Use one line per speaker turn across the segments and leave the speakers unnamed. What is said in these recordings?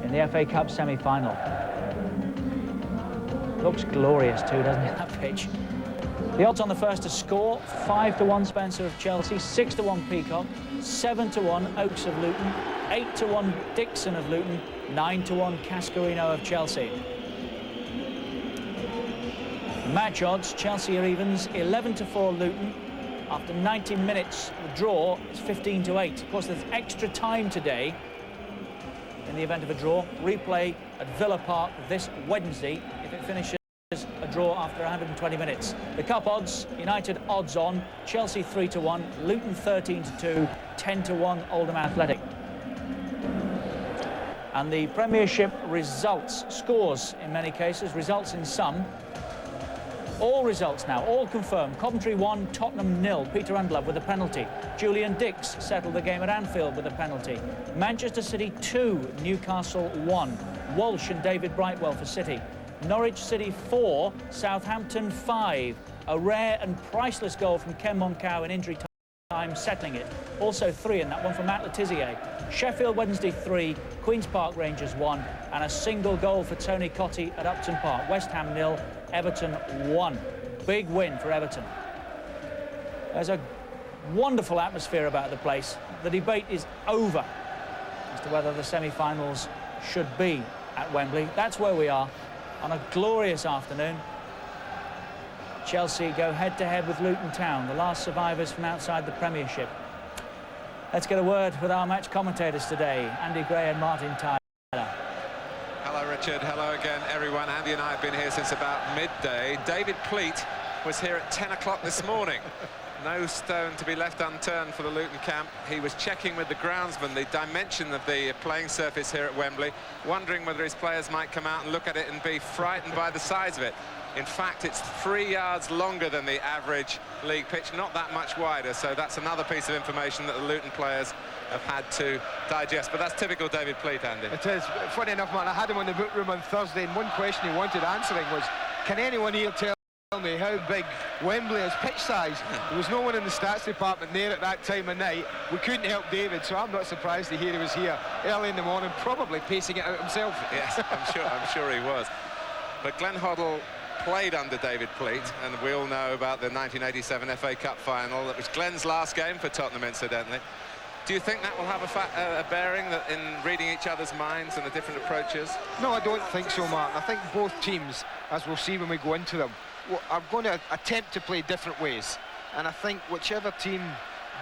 in the FA Cup semi-final. Looks glorious too, doesn't it, that pitch? The odds on the first to score: 5-1 Spencer of Chelsea, 6-1 Peacock, 7-1 Oakes of Luton, 8-1 Dixon of Luton, 9-1 Cascarino of Chelsea. Match odds: Chelsea are evens, 11-4 Luton. After 90 minutes, the draw is 15-8. Of course, there's extra time today in the event of a draw. Replay at Villa Park this Wednesday if it finishes a draw after 120 minutes. The cup odds: United odds on, Chelsea 3-1, Luton 13-2, 10-1 Oldham Athletic. And the Premiership results, scores in many cases, results in some. All results now, all confirmed. Coventry 1, Tottenham 0. Peter Undlove with a penalty. Julian Dix settled the game at Anfield with a penalty. Manchester City 2, Newcastle 1. Walsh and David Brightwell for City. Norwich City 4, Southampton 5. A rare and priceless goal from Ken Moncau in injury time, settling it. Also 3 in that one from Matt Letizia. Sheffield Wednesday 3, Queen's Park Rangers 1, and a single goal for Tony Cottee at Upton Park. West Ham 0, Everton 1. Big win for Everton. There's a wonderful atmosphere about the place. The debate is over as to whether the semi-finals should be at Wembley. That's where we are on a glorious afternoon. Chelsea go head-to-head with Luton Town, the last survivors from outside the Premiership. Let's get a word with our match commentators today, Andy Gray and Martin Tyler.
Hello, Richard. Hello again, everyone. Andy and I have been here since about midday. David Pleat was here at 10 o'clock this morning. No stone to be left unturned for the Luton camp. He was checking with the groundsman the dimension of the playing surface here at Wembley, wondering whether his players might come out and look at it and be frightened by the size of it. In fact, it's 3 yards longer than the average league pitch, not that much wider, so that's another piece of information that the Luton players have had to digest. But that's typical David Pleat, Andy.
It is. Funny enough, man, I had him on the book room on Thursday, and one question he wanted answering was, can anyone here tell me how big Wembley is pitch size? There was no one in the stats department there at that time of night. We couldn't help David, so I'm not surprised to hear he was here early in the morning, probably pacing it out himself.
Yes, I'm sure he was. But Glenn Hoddle played under David Pleat, and we all know about the 1987 FA Cup final. That was Glenn's last game for Tottenham, incidentally. Do you think that will have a bearing that in reading each other's minds and the different approaches?
No, I don't think so, Martin. I think both teams, as we'll see when we go into them, are going to attempt to play different ways. And I think whichever team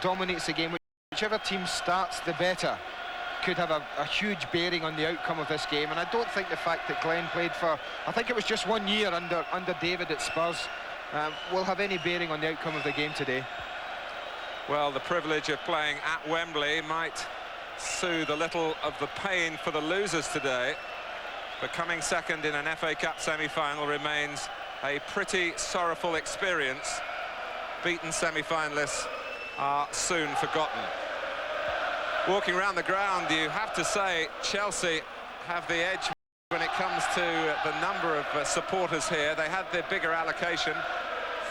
dominates the game, whichever team starts the better, could have a huge bearing on the outcome of this game. And I don't think the fact that Glenn played for, I think it was just 1 year under David at Spurs, will have any bearing on the outcome of the game today.
Well, the privilege of playing at Wembley might soothe a little of the pain for the losers today, but coming second in an FA Cup semi-final remains a pretty sorrowful experience. Beaten semi-finalists are soon forgotten. Walking around the ground, you have to say Chelsea have the edge when it comes to the number of supporters here. They had their bigger allocation.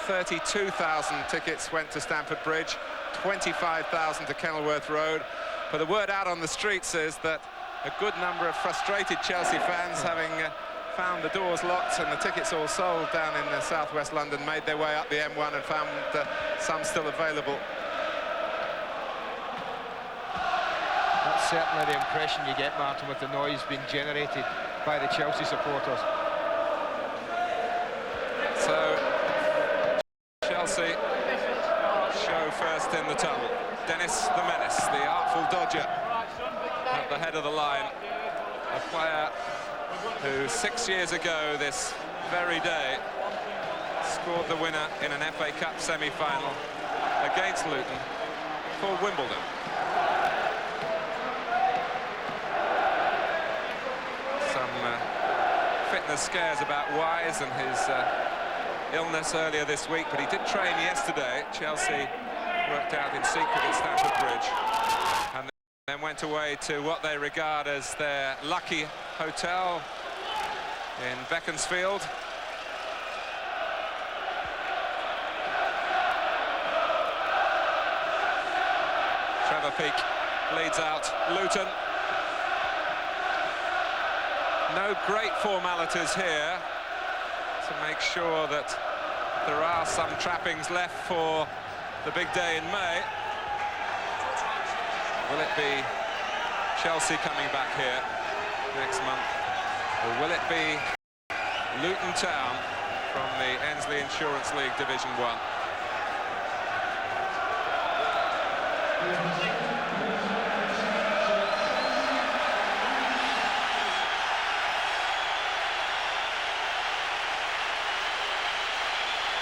32,000 tickets went to Stamford Bridge, 25,000 to Kenilworth Road. But the word out on the streets is that a good number of frustrated Chelsea fans, having found the doors locked and the tickets all sold down in southwest London, made their way up the M1 and found some still available.
That's certainly the impression you get, Martin, with the noise being generated by the Chelsea supporters.
So Chelsea show first in the tunnel. Dennis the Menace, the artful dodger at the head of the line. A player who 6 years ago this very day scored the winner in an FA Cup semi-final against Luton for Wimbledon. Fitness scares about Wise and his illness earlier this week, but he did train yesterday. Chelsea worked out in secret at Stamford Bridge and then went away to what they regard as their lucky hotel in Beaconsfield. Trevor Peake leads out Luton. No great formalities here to make sure that there are some trappings left for the big day in May. Will it be Chelsea coming back here next month, or will it be Luton Town from the Ensley Insurance League Division 1?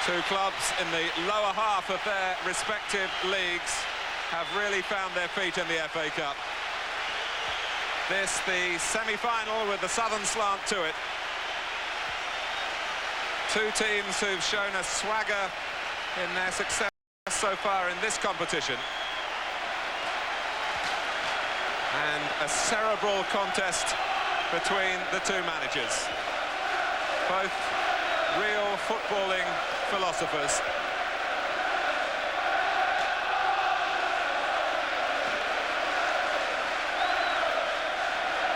Two clubs in the lower half of their respective leagues have really found their feet in the FA Cup. This, the semi-final with the southern slant to it. Two teams who've shown a swagger in their success so far in this competition. And a cerebral contest between the two managers. Both real footballing philosophers.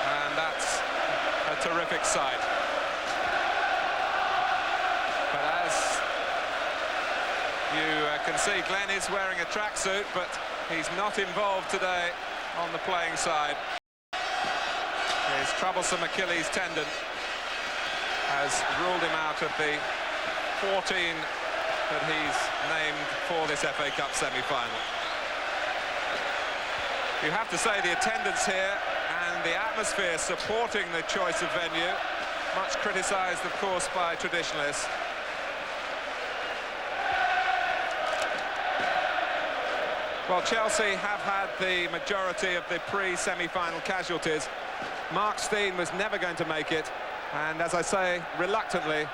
And that's a terrific sight. But as you can see, Glenn is wearing a tracksuit, but he's not involved today on the playing side. His troublesome Achilles tendon has ruled him out of the 14 that he's named for this FA Cup semi-final. You have to say the attendance here and the atmosphere supporting the choice of venue, much criticised, of course, by traditionalists. Well, Chelsea have had the majority of the pre-semi-final casualties. Mark Steen was never going to make it, and as I say, reluctantly,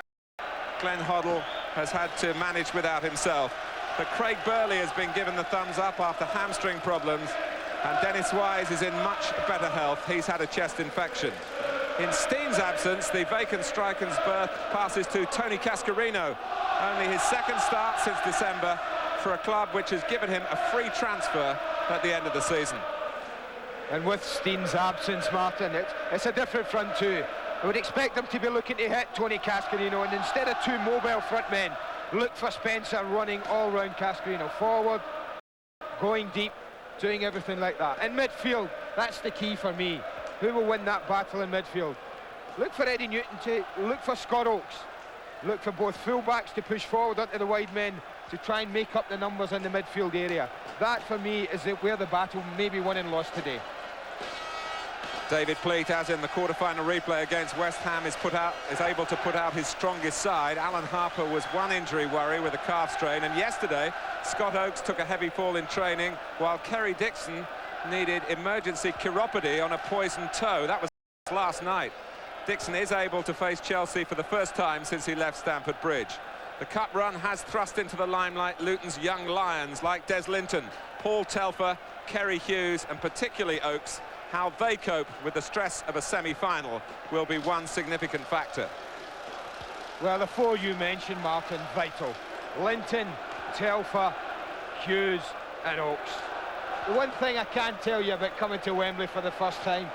Glenn Hoddle has had to manage without himself. But Craig Burley has been given the thumbs up after hamstring problems, and Dennis Wise is in much better health. He's had a chest infection. In Steen's absence, the vacant striker's berth passes to Tony Cascarino. Only his second start since December for a club which has given him a free transfer at the end of the season.
And with Steen's absence, Martin, it's a different front two. I would expect them to be looking to hit Tony Cascarino, and instead of two mobile front men, look for Spencer running all round Cascarino, forward, going deep, doing everything like that. In midfield, that's the key for me. Who will win that battle in midfield? Look for Eddie Newton to look for Scott Oakes. Look for both full-backs to push forward onto the wide men to try and make up the numbers in the midfield area. That, for me, is where the battle may be won and lost today.
David Pleat, as in the quarter-final replay against West Ham, is able to put out his strongest side. Alan Harper was one injury worry with a calf strain, and yesterday Scott Oakes took a heavy fall in training, while Kerry Dixon needed emergency chiropody on a poisoned toe. That was last night. Dixon is able to face Chelsea for the first time since he left Stamford Bridge. The cup run has thrust into the limelight Luton's young lions like Des Linton, Paul Telfer, Kerry Hughes, and particularly Oakes. How they cope with the stress of a semi-final will be one significant factor.
Well, the four you mentioned, Martin, vital. Linton, Telfer, Hughes and Oakes. The one thing I can tell you about coming to Wembley for the first time,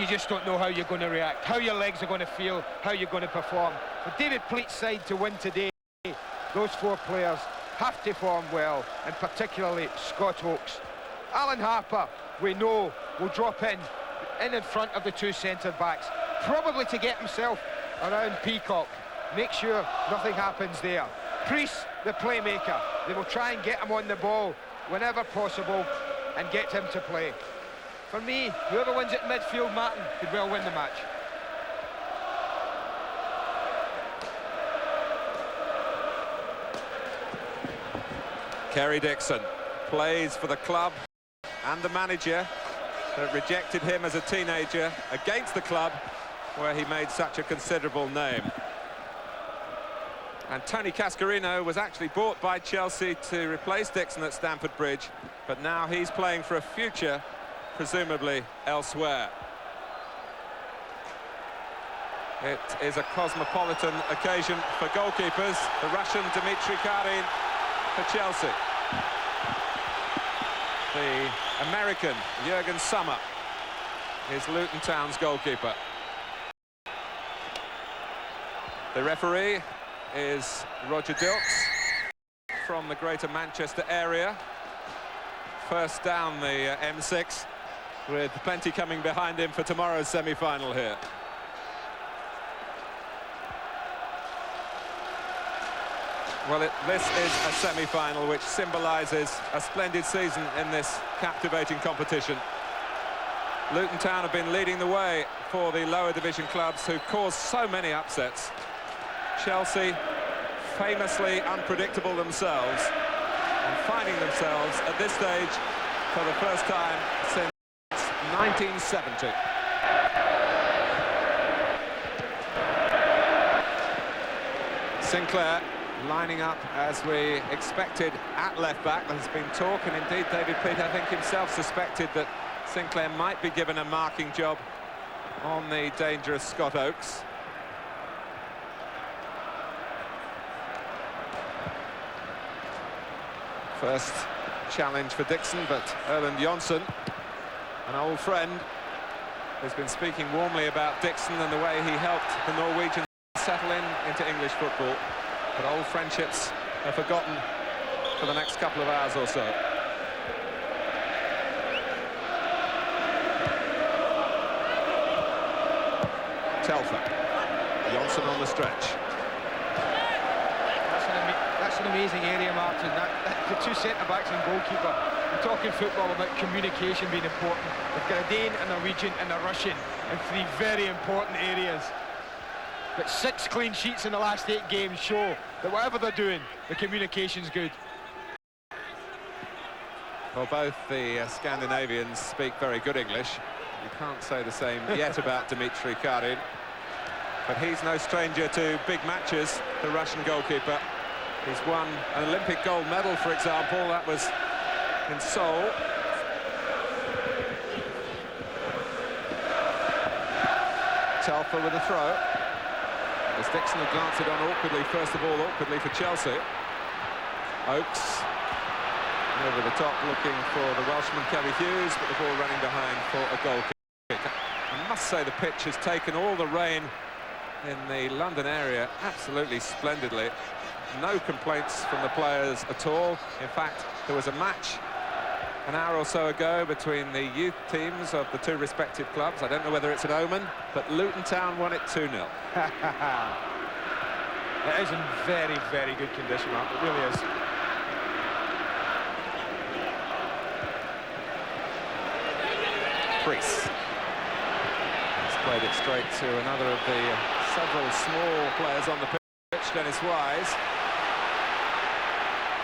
you just don't know how you're going to react, how your legs are going to feel, how you're going to perform. For David Pleat's side to win today, those four players have to form well, and particularly Scott Oakes. Alan Harper, we know, will drop in front of the two centre-backs, probably to get himself around Peacock. Make sure nothing happens there. Priest, the playmaker, they will try and get him on the ball whenever possible and get him to play. For me, whoever wins at midfield, Martin, could well win the match.
Kerry Dixon plays for the club and the manager that rejected him as a teenager against the club where he made such a considerable name. And Tony Cascarino was actually bought by Chelsea to replace Dixon at Stamford Bridge, but now he's playing for a future, presumably elsewhere. It is a cosmopolitan occasion for goalkeepers. The Russian Dmitry Karin for Chelsea. The American Jurgen Sommer is Luton Town's goalkeeper. The referee is Roger Dilks from the Greater Manchester area. First down the M6, with plenty coming behind him for tomorrow's semi-final here. Well, this is a semi-final which symbolises a splendid season in this captivating competition. Luton Town have been leading the way for the lower division clubs who caused so many upsets. Chelsea, famously unpredictable themselves, and finding themselves at this stage for the first time since 1970. Sinclair lining up as we expected at left-back. There's been talk, and indeed David Peat, I think, himself suspected that Sinclair might be given a marking job on the dangerous Scott Oakes. First challenge for Dixon, but Erland Jonsson, an old friend, has been speaking warmly about Dixon and the way he helped the Norwegians settle into English football. But old friendships are forgotten for the next couple of hours or so. Telfer, Jonsson on the stretch.
That's an amazing area, Martin. The two centre-backs and goalkeeper. We're talking football about communication being important. They've got a Dane, a Norwegian and a Russian in three very important areas. But 6 clean sheets in the last 8 games show that whatever they're doing, the communication's good.
Well, both the Scandinavians speak very good English. You can't say the same yet about Dmitry Karin. But he's no stranger to big matches, the Russian goalkeeper. He's won an Olympic gold medal, for example. That was in Seoul. Telfer with a throw. As Dixon had glanced it on awkwardly, first of all, awkwardly for Chelsea. Oakes over the top looking for the Welshman Kelly Hughes, but the ball running behind for a goal kick. I must say the pitch has taken all the rain in the London area absolutely splendidly. No complaints from the players at all. In fact, there was a match an hour or so ago between the youth teams of the two respective clubs. I don't know whether it's an omen, but Luton Town won it 2-0.
It is in very, very good condition, Mark. It really is.
Priest. He's played it straight to another of the several small players on the pitch, Dennis Wise.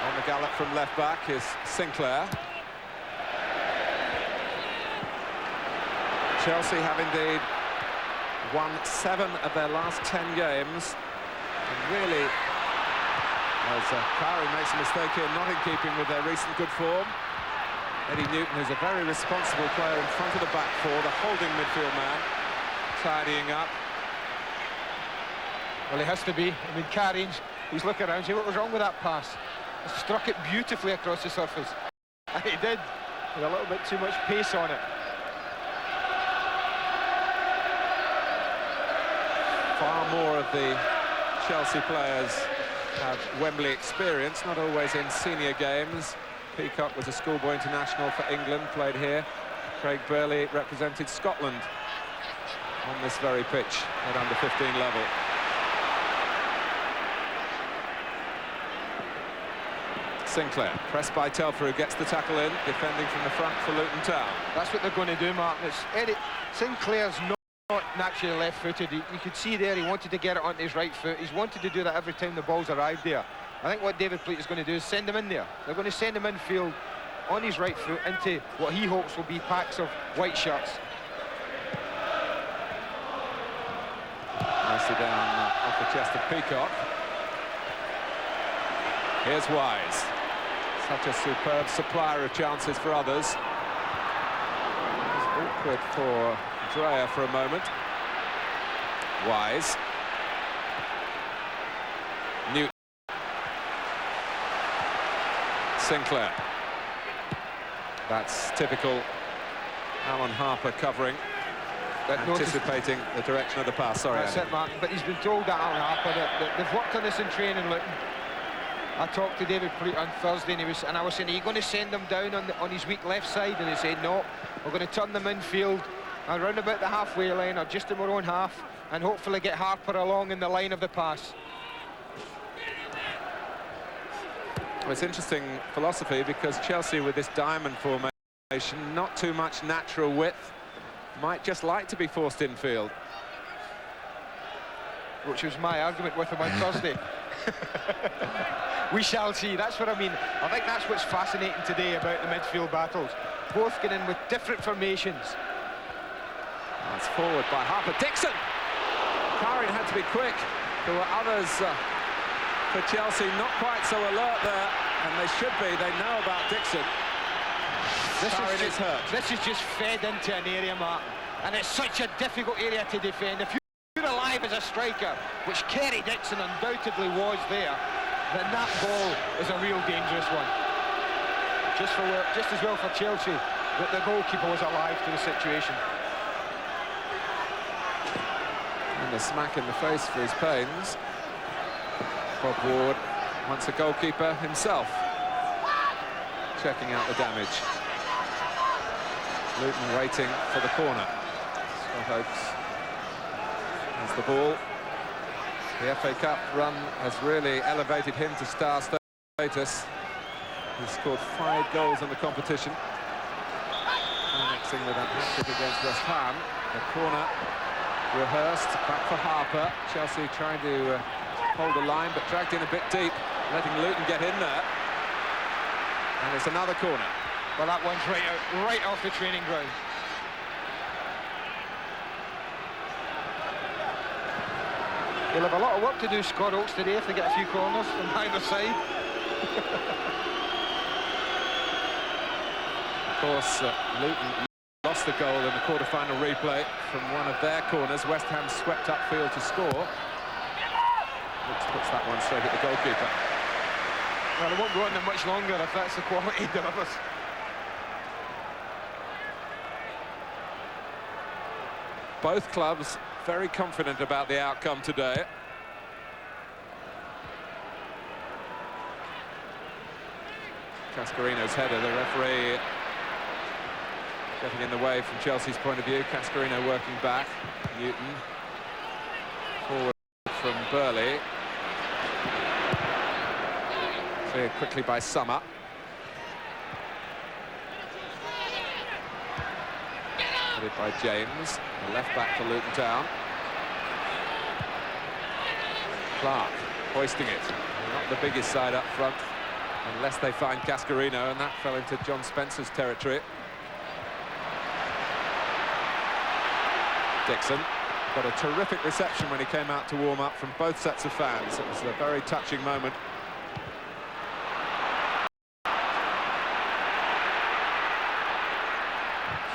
On the gallop from left-back is Sinclair. Chelsea have indeed won 7 of their last 10 games. And really, as Kyrie makes a mistake here, not in keeping with their recent good form. Eddie Newton, who's a very responsible player in front of the back four, the holding midfield man, tidying up.
Well, he has to be. I mean, Karin's, he's looking around, see what was wrong with that pass. He struck it beautifully across the surface. And he did, with a little bit too much pace on it.
Far more of the Chelsea players have Wembley experience, not always in senior games. Peacock was a schoolboy international for England, played here. Craig Burley represented Scotland on this very pitch at under 15 level. Sinclair, pressed by Telfer, who gets the tackle in, defending from the front for Luton Town.
That's what they're going to do, Martin. Eddie Sinclair's not naturally left-footed. You could see there he wanted to get it onto his right foot. He's wanted to do that every time the ball's arrived there. I think what David Pleat is going to do is send him in there. They're going to send him infield on his right foot into what he hopes will be packs of white shirts.
Nicely down off the chest of Peacock. Here's Wise. Such a superb supplier of chances for others. It's awkward for Dreyer for a moment. Wise. Newton. Sinclair. That's typical Alan Harper covering. anticipating the direction of the pass. Sorry,
That's
Andy.
it, Martin. But he's been told that Alan Harper that they've worked on this in training, Luton. I talked to David Pleat on Thursday, and I was saying, are you going to send him down on his weak left side? And he said, no, we're going to turn them infield around about the halfway line or just in our own half, and hopefully get Harper along in the line of the pass.
Well, it's interesting philosophy, because Chelsea, with this diamond formation, not too much natural width, might just like to be forced infield.
Which was my argument with him on Thursday. We shall see. That's what I mean. I think that's what's fascinating today about the midfield battles. Both get in with different formations.
That's forward by Harper. Dixon! Karin had to be quick. There were others for Chelsea not quite so alert there, and they should be. They know about Dixon. Karin is hurt.
This is just fed into an area, Martin, and it's such a difficult area to defend. If you're alive as a striker, which Kerry Dixon undoubtedly was there, then that ball is a real dangerous one. Just as well for Chelsea that the goalkeeper was alive to the situation.
And a smack in the face for his pains. Bob Ward wants a goalkeeper himself, checking out the damage. Luton waiting for the corner. Scott Oakes has the ball. The FA Cup run has really elevated him to star status. He's scored 5 goals in the competition. Annexing with that hat-trick against West Ham. The corner rehearsed, back for Harper. Chelsea trying to hold the line, but dragged in a bit deep, letting Luton get in there. And it's another corner.
Well, that one's right off the training ground. He'll have a lot of work to do, Scott Oakes, today if they get a few corners from either side.
Of course, Luton lost the goal in the quarter-final replay from one of their corners. West Ham swept upfield to score. Oakes puts that one straight at the goalkeeper.
Well, it won't go on there much longer if that's the quality he delivers.
Both clubs very confident about the outcome today. Cascarino's header, the referee getting in the way from Chelsea's point of view. Cascarino working back. Newton forward from Burley. Cleared quickly by Summer. Headed by James, the left back for Luton Town. Clark hoisting it. Not the biggest side up front, unless they find Cascarino, and that fell into John Spencer's territory. Dixon got a terrific reception when he came out to warm up from both sets of fans. It was a very touching moment.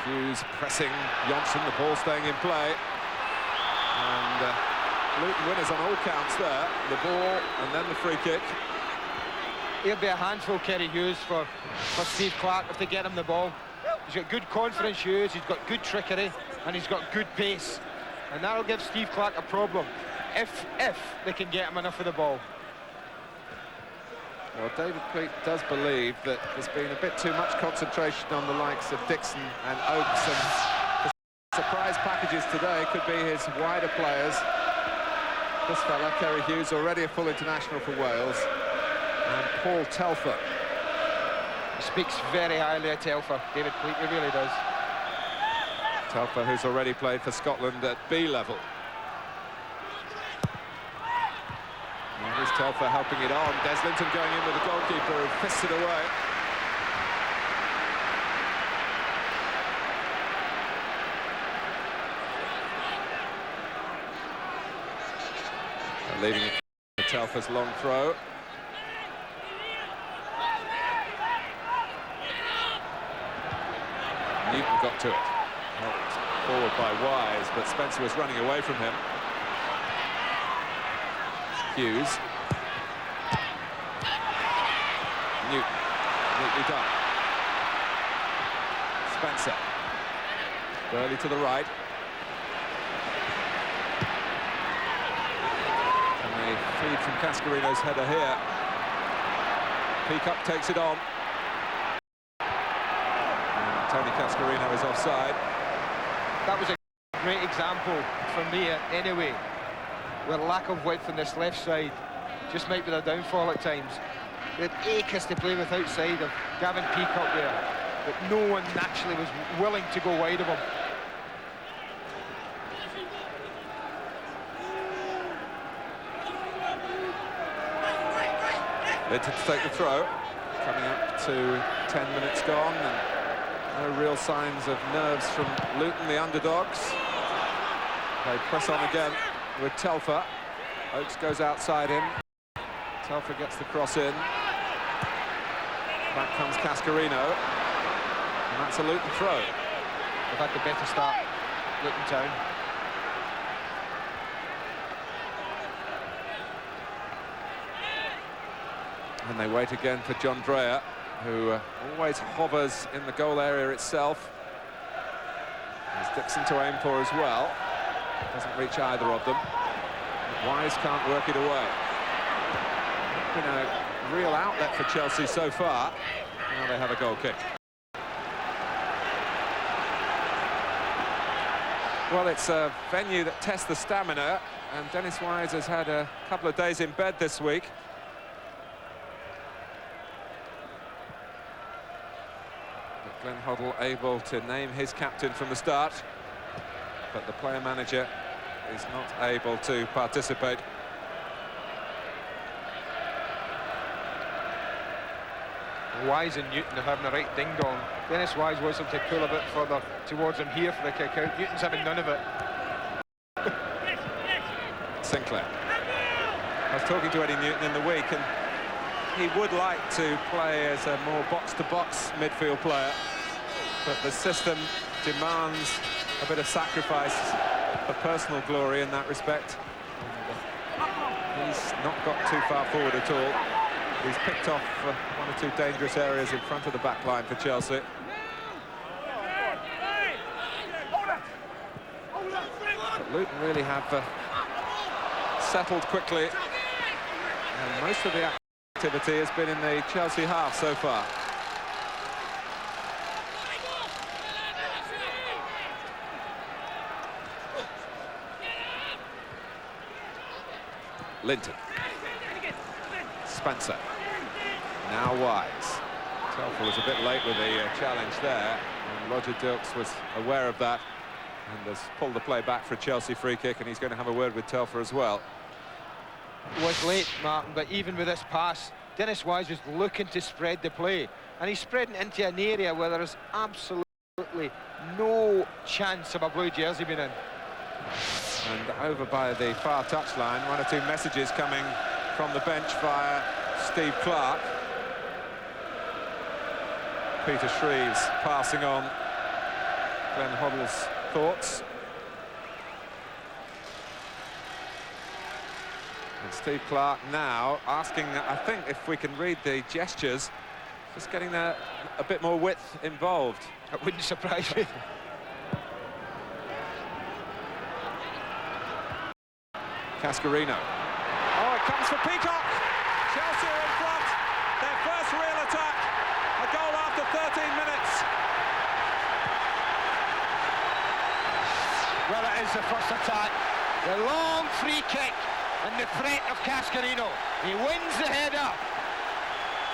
Hughes pressing Johnson, the ball staying in play. And Luton winners on all counts there. The ball and then the free kick.
He'll be a handful, Kerry Hughes, for Steve Clarke if they get him the ball. He's got good confidence, Hughes, he's got good trickery, and he's got good pace. And that'll give Steve Clarke a problem if they can get him enough of the ball.
Well, David Pleat does believe that there's been a bit too much concentration on the likes of Dixon and Oakes, and the surprise packages today could be his wider players. This fella, Kerry Hughes, already a full international for Wales, and Paul Telfer.
He speaks very highly of Telfer, David Pleat, he really does.
Telfer, who's already played for Scotland at B level. And here's Telfer helping it on. Des Linton going in with the goalkeeper who fists it away. And leaving it for Telfer's long throw. Newton got to it. Helped forward by Wise, but Spencer was running away from him. Hughes. Newton, neatly done. Spencer. Burley to the right. Cascarino's header here. Peacock takes it on. And Tony Cascarino is offside.
That was a great example for me anyway, where lack of width on this left side just might be their downfall at times. They had acres to play with outside of Gavin Peacock there, but no one naturally was willing to go wide of him.
Luton to take the throw, coming up to 10 minutes gone, and no real signs of nerves from Luton, the underdogs. They press on again with Telfer. Oakes goes outside him. Telfer gets the cross in. Back comes Cascarino, and that's a Luton throw.
They've had the better start, Luton Town.
And they wait again for John Dreyer, who always hovers in the goal area itself. There's Dixon to aim for as well. Doesn't reach either of them. Wise can't work it away. Been a real outlet for Chelsea so far. Now they have a goal kick. Well, it's a venue that tests the stamina, and Dennis Wise has had a couple of days in bed this week. Glenn Hoddle able to name his captain from the start, but the player manager is not able to participate.
Wise and Newton are having a right ding-dong. Dennis Wise wants them to pull a bit further towards him here for the kick-out. Newton's having none of it.
Sinclair. I was talking to Eddie Newton in the week, and he would like to play as a more box-to-box midfield player, but the system demands a bit of sacrifice for personal glory in that respect. And he's not got too far forward at all. He's picked off one or two dangerous areas in front of the back line for Chelsea. But Luton really have settled quickly, and most of the activity has been in the Chelsea half so far. Linton. Spencer. Now Wise. Telfer was a bit late with the challenge there, and Roger Dilks was aware of that and has pulled the play back for a Chelsea free kick, and he's going to have a word with Telfer as well.
Was late, Martin, but even with this pass, Dennis Wise was looking to spread the play, and he's spreading into an area where there is absolutely no chance of a blue jersey being in.
And over by the far touchline, one or two messages coming from the bench via Steve Clark. Peter Shreves passing on Glenn Hoddle's thoughts. And Steve Clark now asking, I think, if we can read the gestures, just getting a bit more width involved.
That wouldn't surprise me.
Cascarino. Oh, it comes for Peacock. Chelsea are in front. Their first real attack. A goal after 13 minutes.
Well, it is the first attack. The long free kick and the threat of Cascarino. He wins the header.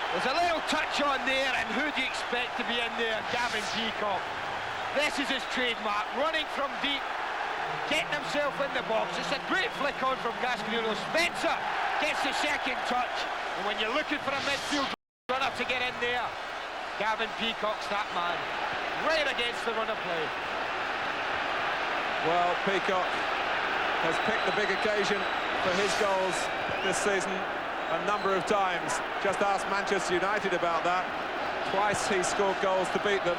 There's a little touch on there, and who do you expect to be in there? Gavin Peacock. This is his trademark, running from deep, getting himself in the box. It's a great flick on from Cascarino. Spencer gets the second touch, and when you're looking for a midfield runner to get in there, Gavin Peacock's that man, right against the run of play.
Well, Peacock has picked the big occasion for his goals this season a number of times. Just ask Manchester United about that. Twice he scored goals to beat them.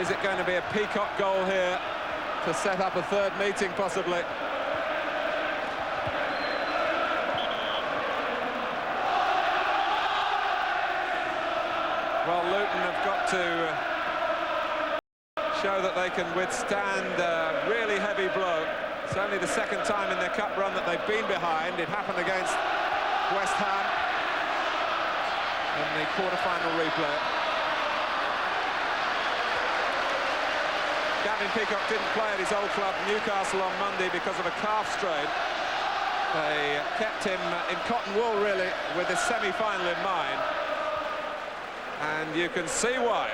Is it going to be a Peacock goal here to set up a third meeting, possibly? Well, Luton have got to show that they can withstand a really heavy blow. It's only the second time in their cup run that they've been behind. It happened against West Ham in the quarter-final replay. Gavin Peacock didn't play at his old club Newcastle on Monday because of a calf strain. They kept him in cotton wool, really, with the semi-final in mind. And you can see why.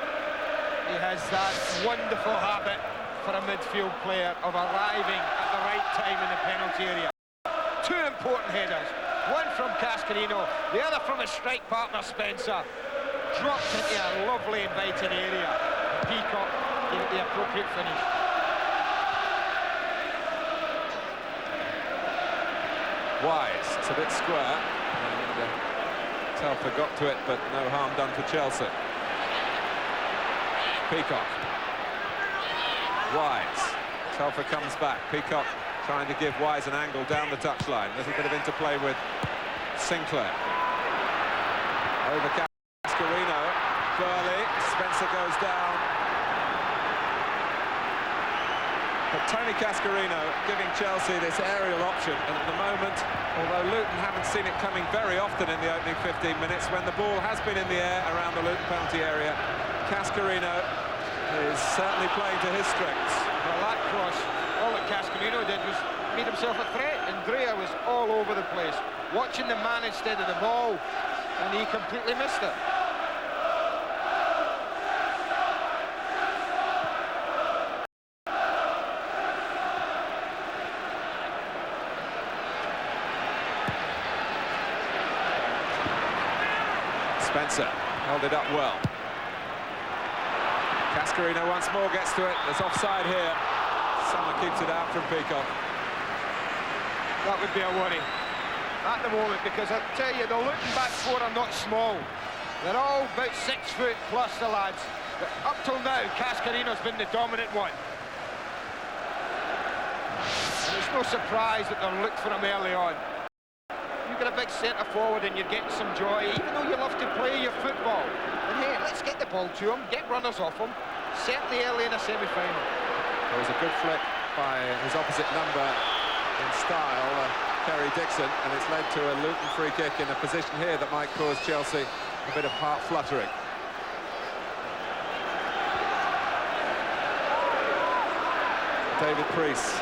He has that wonderful habit for a midfield player of arriving at the right time in the penalty area. Two important headers, one from Cascarino, the other from his strike partner Spencer. Dropped into a lovely inviting area. Peacock gave it the appropriate finish.
Wise, it's a bit square, and Telfer got to it, but no harm done for Chelsea. Peacock. Wise. Telfer comes back. Peacock trying to give Wise an angle down the touchline. Little bit of interplay with Sinclair. Over Cascarino. Burley. Spencer goes down. But Tony Cascarino giving Chelsea this aerial option, and at the moment, although Luton haven't seen it coming very often in the opening 15 minutes, when the ball has been in the air around the Luton penalty area, Cascarino is certainly playing to his strengths.
Well, that cross, all that Cascarino did was made himself a threat, and Dreyer was all over the place, watching the man instead of the ball, and he completely missed it.
Spencer held it up well. Cascarino once more gets to it. There's offside here. Someone keeps it out from Peacock.
That would be a worry at the moment, because I tell you, the Luton back four are not small. They're all about 6 foot plus, the lads. But up till now, Cascarino's been the dominant one. And it's no surprise that they'll look for him early on. You've got a big centre forward and you're getting some joy, even though you love to play your football. And hey, let's get the ball to him, get runners off him, certainly early in a semi-final.
There was a good flick by his opposite number in style, Kerry Dixon, and it's led to a Luton free kick in a position here that might cause Chelsea a bit of heart fluttering. David Priest.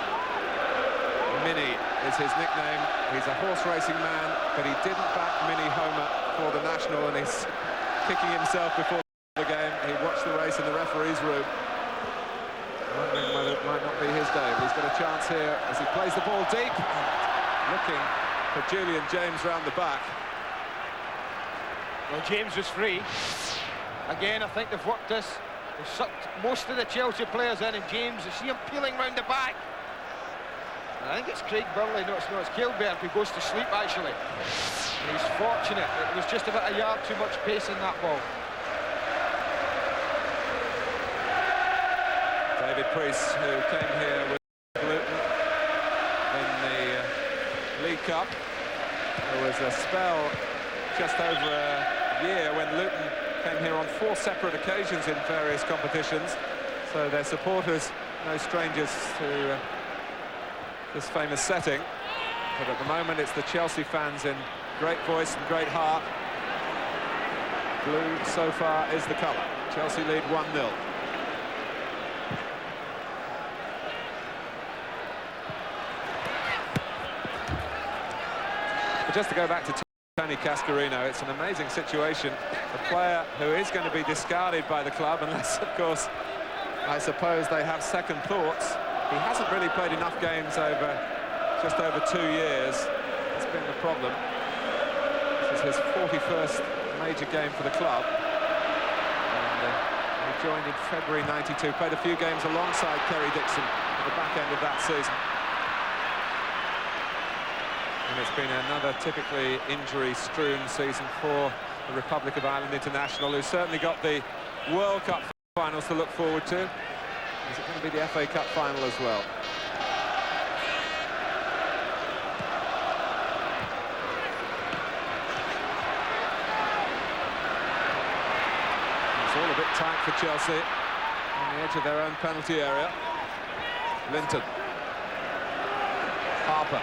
Mini is his nickname. He's a horse racing man, but he didn't back Mini Homer for the national, and he's kicking himself before the game. He watched the race in the referee's room, wondering whether it might not be his day. But he's got a chance here as he plays the ball deep, looking for Julian James round the back.
Well, James was free. Again, I think they've worked this. They've sucked most of the Chelsea players in, and James, you see him peeling round the back. I think it's Craig Burley, no, it's Gilbert who goes to sleep, actually. And he's fortunate. It was just about a yard too much pace in that ball.
David Priest, who came here with Luton in the League Cup. There was a spell just over a year when Luton came here on 4 separate occasions in various competitions. So their supporters, no strangers to this famous setting, but at the moment it's the Chelsea fans in great voice and great heart. Blue so far is the colour. Chelsea lead 1-0. But just to go back to Tony Cascarino, it's an amazing situation. A player who is going to be discarded by the club unless, of course, I suppose they have second thoughts. He hasn't really played enough games over just over 2 years. It's been the problem. This is his 41st major game for the club. And he joined in February '92, played a few games alongside Kerry Dixon at the back end of that season. And it's been another typically injury-strewn season for the Republic of Ireland international, who's certainly got the World Cup finals to look forward to. Is it going to be the FA Cup final as well? It's all a bit tight for Chelsea on the edge of their own penalty area. Linton. Harper.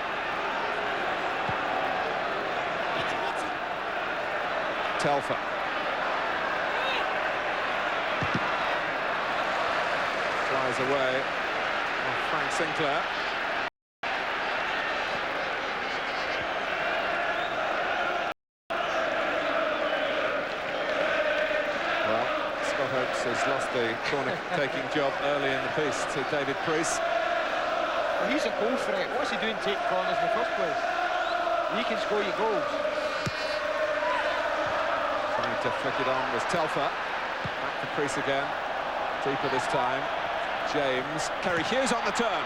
Telfer. Flies away off Frank Sinclair. Well, Scott Oakes has lost the corner-taking job early in the piece to David Priest.
Well, he's a goal threat. What's he doing taking corners in the first place? He can score you goals.
Trying to flick it on was Telfer. Back to Priest again. Deeper this time. James. Terry Hughes on the turn.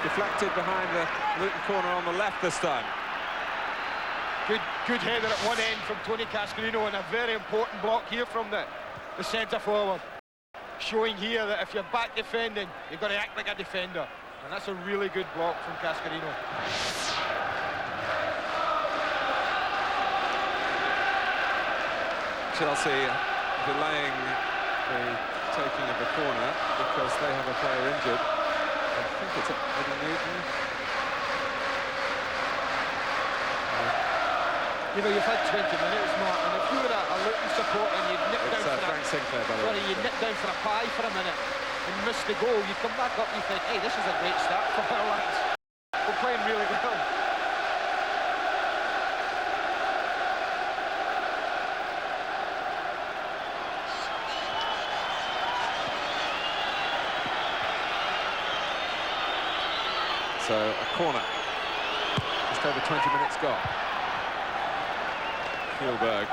Deflected behind the Luton corner on the left this time.
Good header at one end from Tony Cascarino, and a very important block here from the centre forward. Showing here that if you're back defending, you've got to act like a defender. And that's a really good block from Cascarino.
Chelsea delaying the taking of the corner because they have a player injured. I think it's Eddie Newton.
You know, you've had 20 minutes, Mark, and if you were a Luton supporter and you'd nip down for
Frank Sinclair, by the way.
you'd nip down for a pie for a minute and miss the goal, you come back up and you think, hey, this is a great start for our lads. We're playing really well.
So a corner. Just over 20 minutes gone. Fjellberg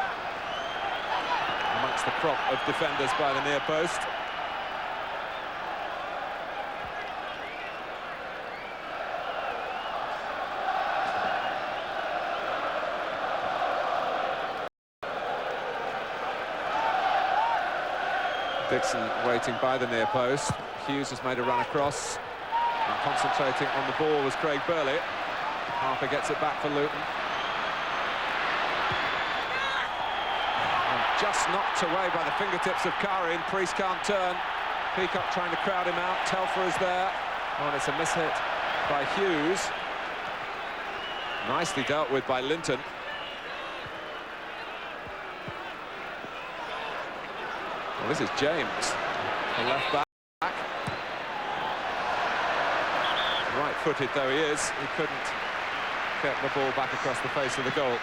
amongst the crop of defenders by the near post. Dixon waiting by the near post. Hughes has made a run across. And concentrating on the ball was Craig Burley. Harper gets it back for Luton. And just knocked away by the fingertips of Kari, and Priest can't turn. Peacock trying to crowd him out. Telfer is there. Oh, and it's a mishit by Hughes. Nicely dealt with by Linton. Well, this is James, the left back. Right-footed though he is, he couldn't get the ball back across the face of the goal.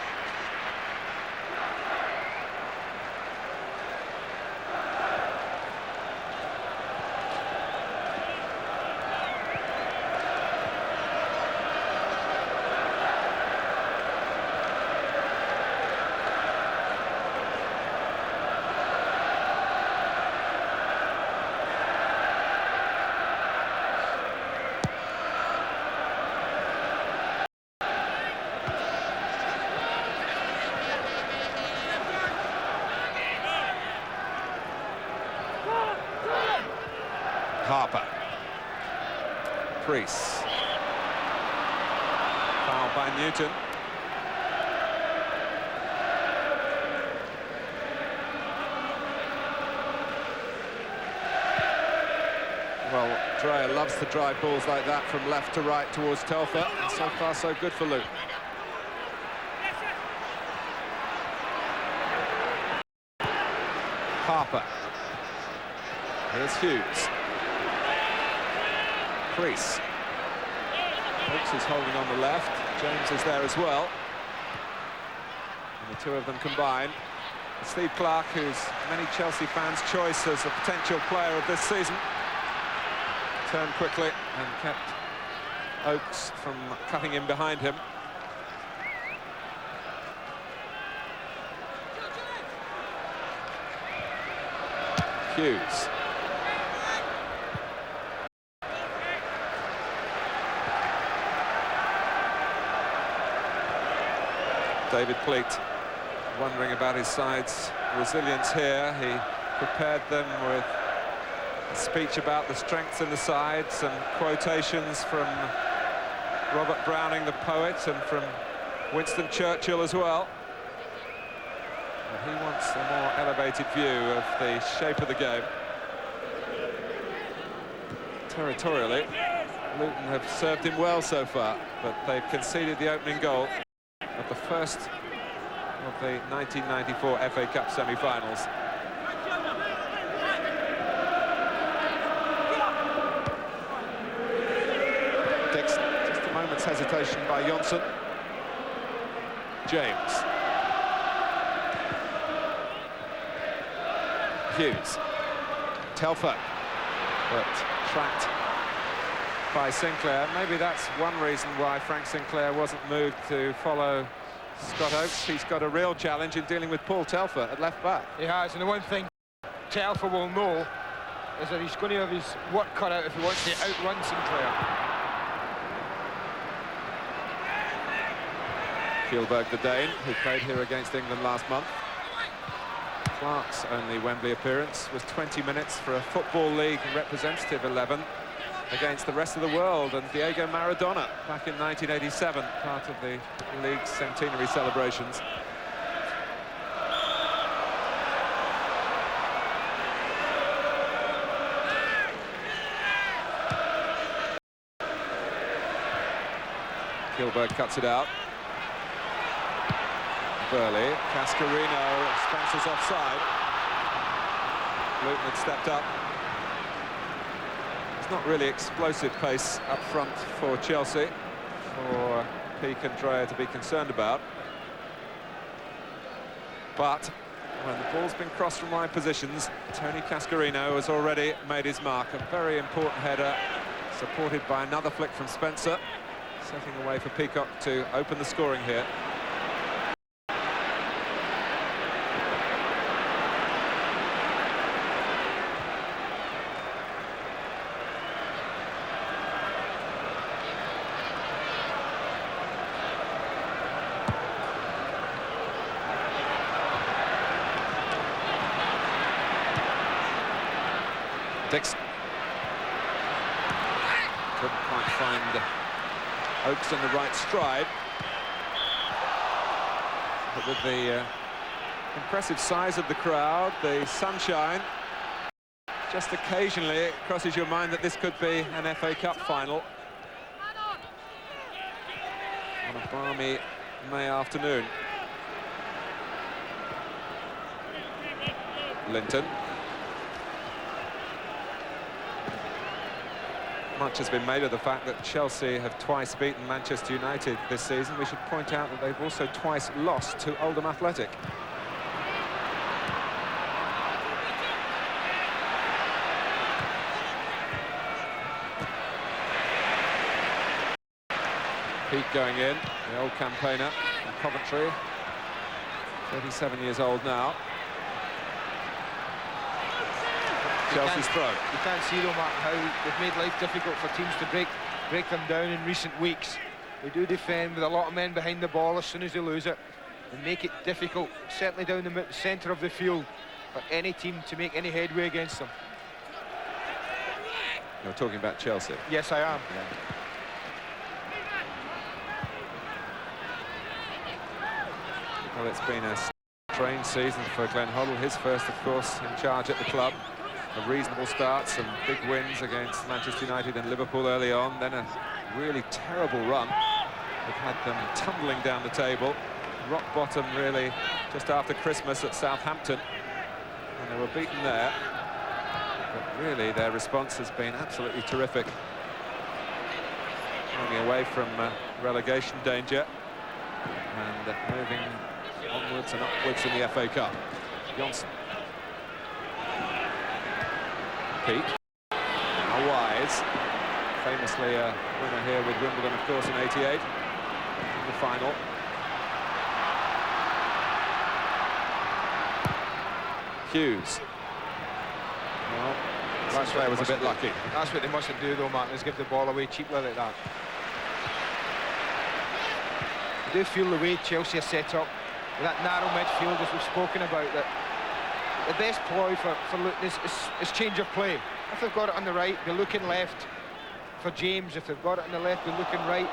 Harper. Priest. Foul by Newton. Well, Dreyer loves to drive balls like that from left to right towards Telfer, and so far so good for Luton. Harper. Here's Hughes. Priest. Oakes is holding on the left. James is there as well. And the two of them combine. And Steve Clarke, who's many Chelsea fans' choice as a potential player of this season, turned quickly and kept Oakes from cutting in behind him. Hughes. David Pleat wondering about his side's resilience here. He prepared them with a speech about the strengths in the side, some quotations from Robert Browning, the poet, and from Winston Churchill as well. And he wants a more elevated view of the shape of the game. Territorially, Luton have served him well so far, but they've conceded the opening goal at the first of the 1994 FA Cup semi-finals. Just a moment's hesitation by Johnson. James. Hughes. Telfer. But trapped by Sinclair. Maybe that's one reason why Frank Sinclair wasn't moved to follow Scott Oakes. He's got a real challenge in dealing with Paul Telfer at left back.
He has, and the one thing Telfer will know is that he's going to have his work cut out if he wants to outrun Sinclair.
Kjellberg, the Dane, who played here against England last month. Clark's only Wembley appearance was 20 minutes for a Football League representative 11 against the rest of the world, and Diego Maradona back in 1987, part of the league's centenary celebrations. Kjellberg cuts it out. Burley, Cascarino, Spencer's offside. Luton had stepped up. It's not really explosive pace up front for Chelsea, for Peake and Dreyer to be concerned about. But when the ball's been crossed from wide positions, Tony Cascarino has already made his mark. A very important header, supported by another flick from Spencer, setting the way for Peacock to open the scoring here. Dixon couldn't quite find Oakes in the right stride, but with the impressive size of the crowd, the sunshine, just occasionally it crosses your mind that this could be an FA Cup final on a balmy May afternoon. Linton. Much has been made of the fact that Chelsea have twice beaten Manchester United this season. We should point out that they've also twice lost to Oldham Athletic. Peake going in, the old campaigner from Coventry, 37 years old now. Chelsea's throw.
You can't see, though, Mark, how they've made life difficult for teams to break them down in recent weeks. They do defend with a lot of men behind the ball as soon as they lose it, and make it difficult, certainly down the centre of the field, for any team to make any headway against them.
You're talking about Chelsea?
Yes, I am.
Yeah. Well, it's been a strange season for Glenn Hoddle. His first, of course, in charge at the club. A reasonable start, some big wins against Manchester United and Liverpool early on, then a really terrible run that had them tumbling down the table. Rock bottom, really, just after Christmas at Southampton, and they were beaten there. But really, their response has been absolutely terrific. Only away from relegation danger, and moving onwards and upwards in the FA Cup. Johnson. Peake, now Wise, famously a winner here with Wimbledon, of course, in '88, in the final. Hughes. Well, that's where was a bit lucky.
That's what they mustn't do, though, Martin, is give the ball away cheaply like that. I do feel the way Chelsea are set up, with that narrow midfield, as we've spoken about, that the best ploy for Luton is change of play. If they've got it on the right, they're looking left for James. If they've got it on the left, they're looking right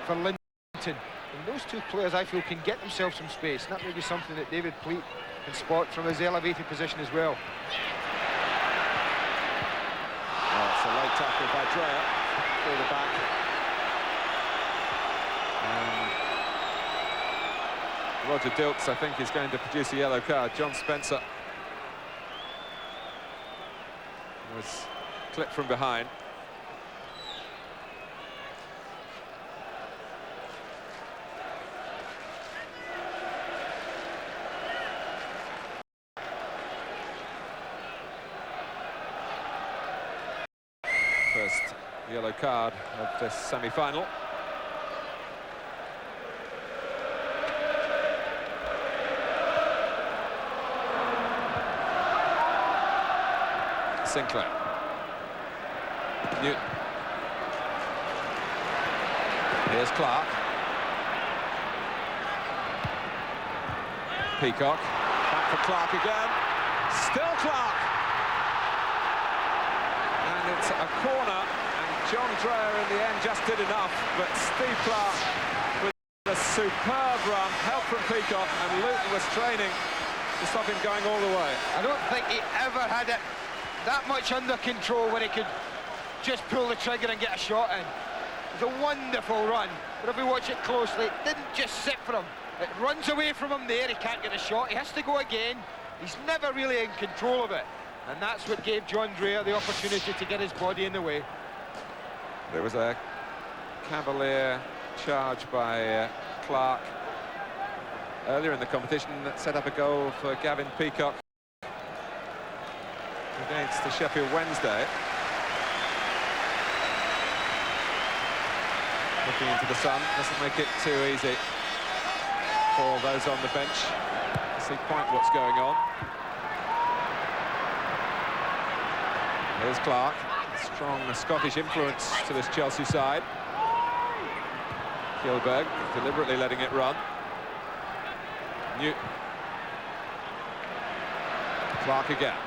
for Linton. And those two players, I feel, can get themselves some space. And that may be something that David Pleat can spot from his elevated position as well.
Well, it's a late tackle by Dreyer. through the back. And Roger Dilks, I think, is going to produce a yellow card. John Spencer was clipped from behind. First yellow card of this semi-final. Sinclair. Newton. Here's Clark. Peacock. Back for Clark again. Still Clark. And it's a corner, and John Dreyer in the end just did enough, but Steve Clark with a superb run, help from Peacock, and Luton was training to stop him going all the way.
I don't think he ever had it that much under control where he could just pull the trigger and get a shot in. It was a wonderful run, but if we watch it closely, it didn't just sit for him. It runs away from him there, he can't get a shot, he has to go again. He's never really in control of it, and that's what gave John Dreyer the opportunity to get his body in the way.
There was a cavalier charge by Clark earlier in the competition that set up a goal for Gavin Peacock against the Sheffield Wednesday. Looking into the sun doesn't make it too easy for those on the bench to see quite what's going on. Here's Clark. Strong Scottish influence to this Chelsea side. Kjellberg deliberately letting it run. Newton. Clark again.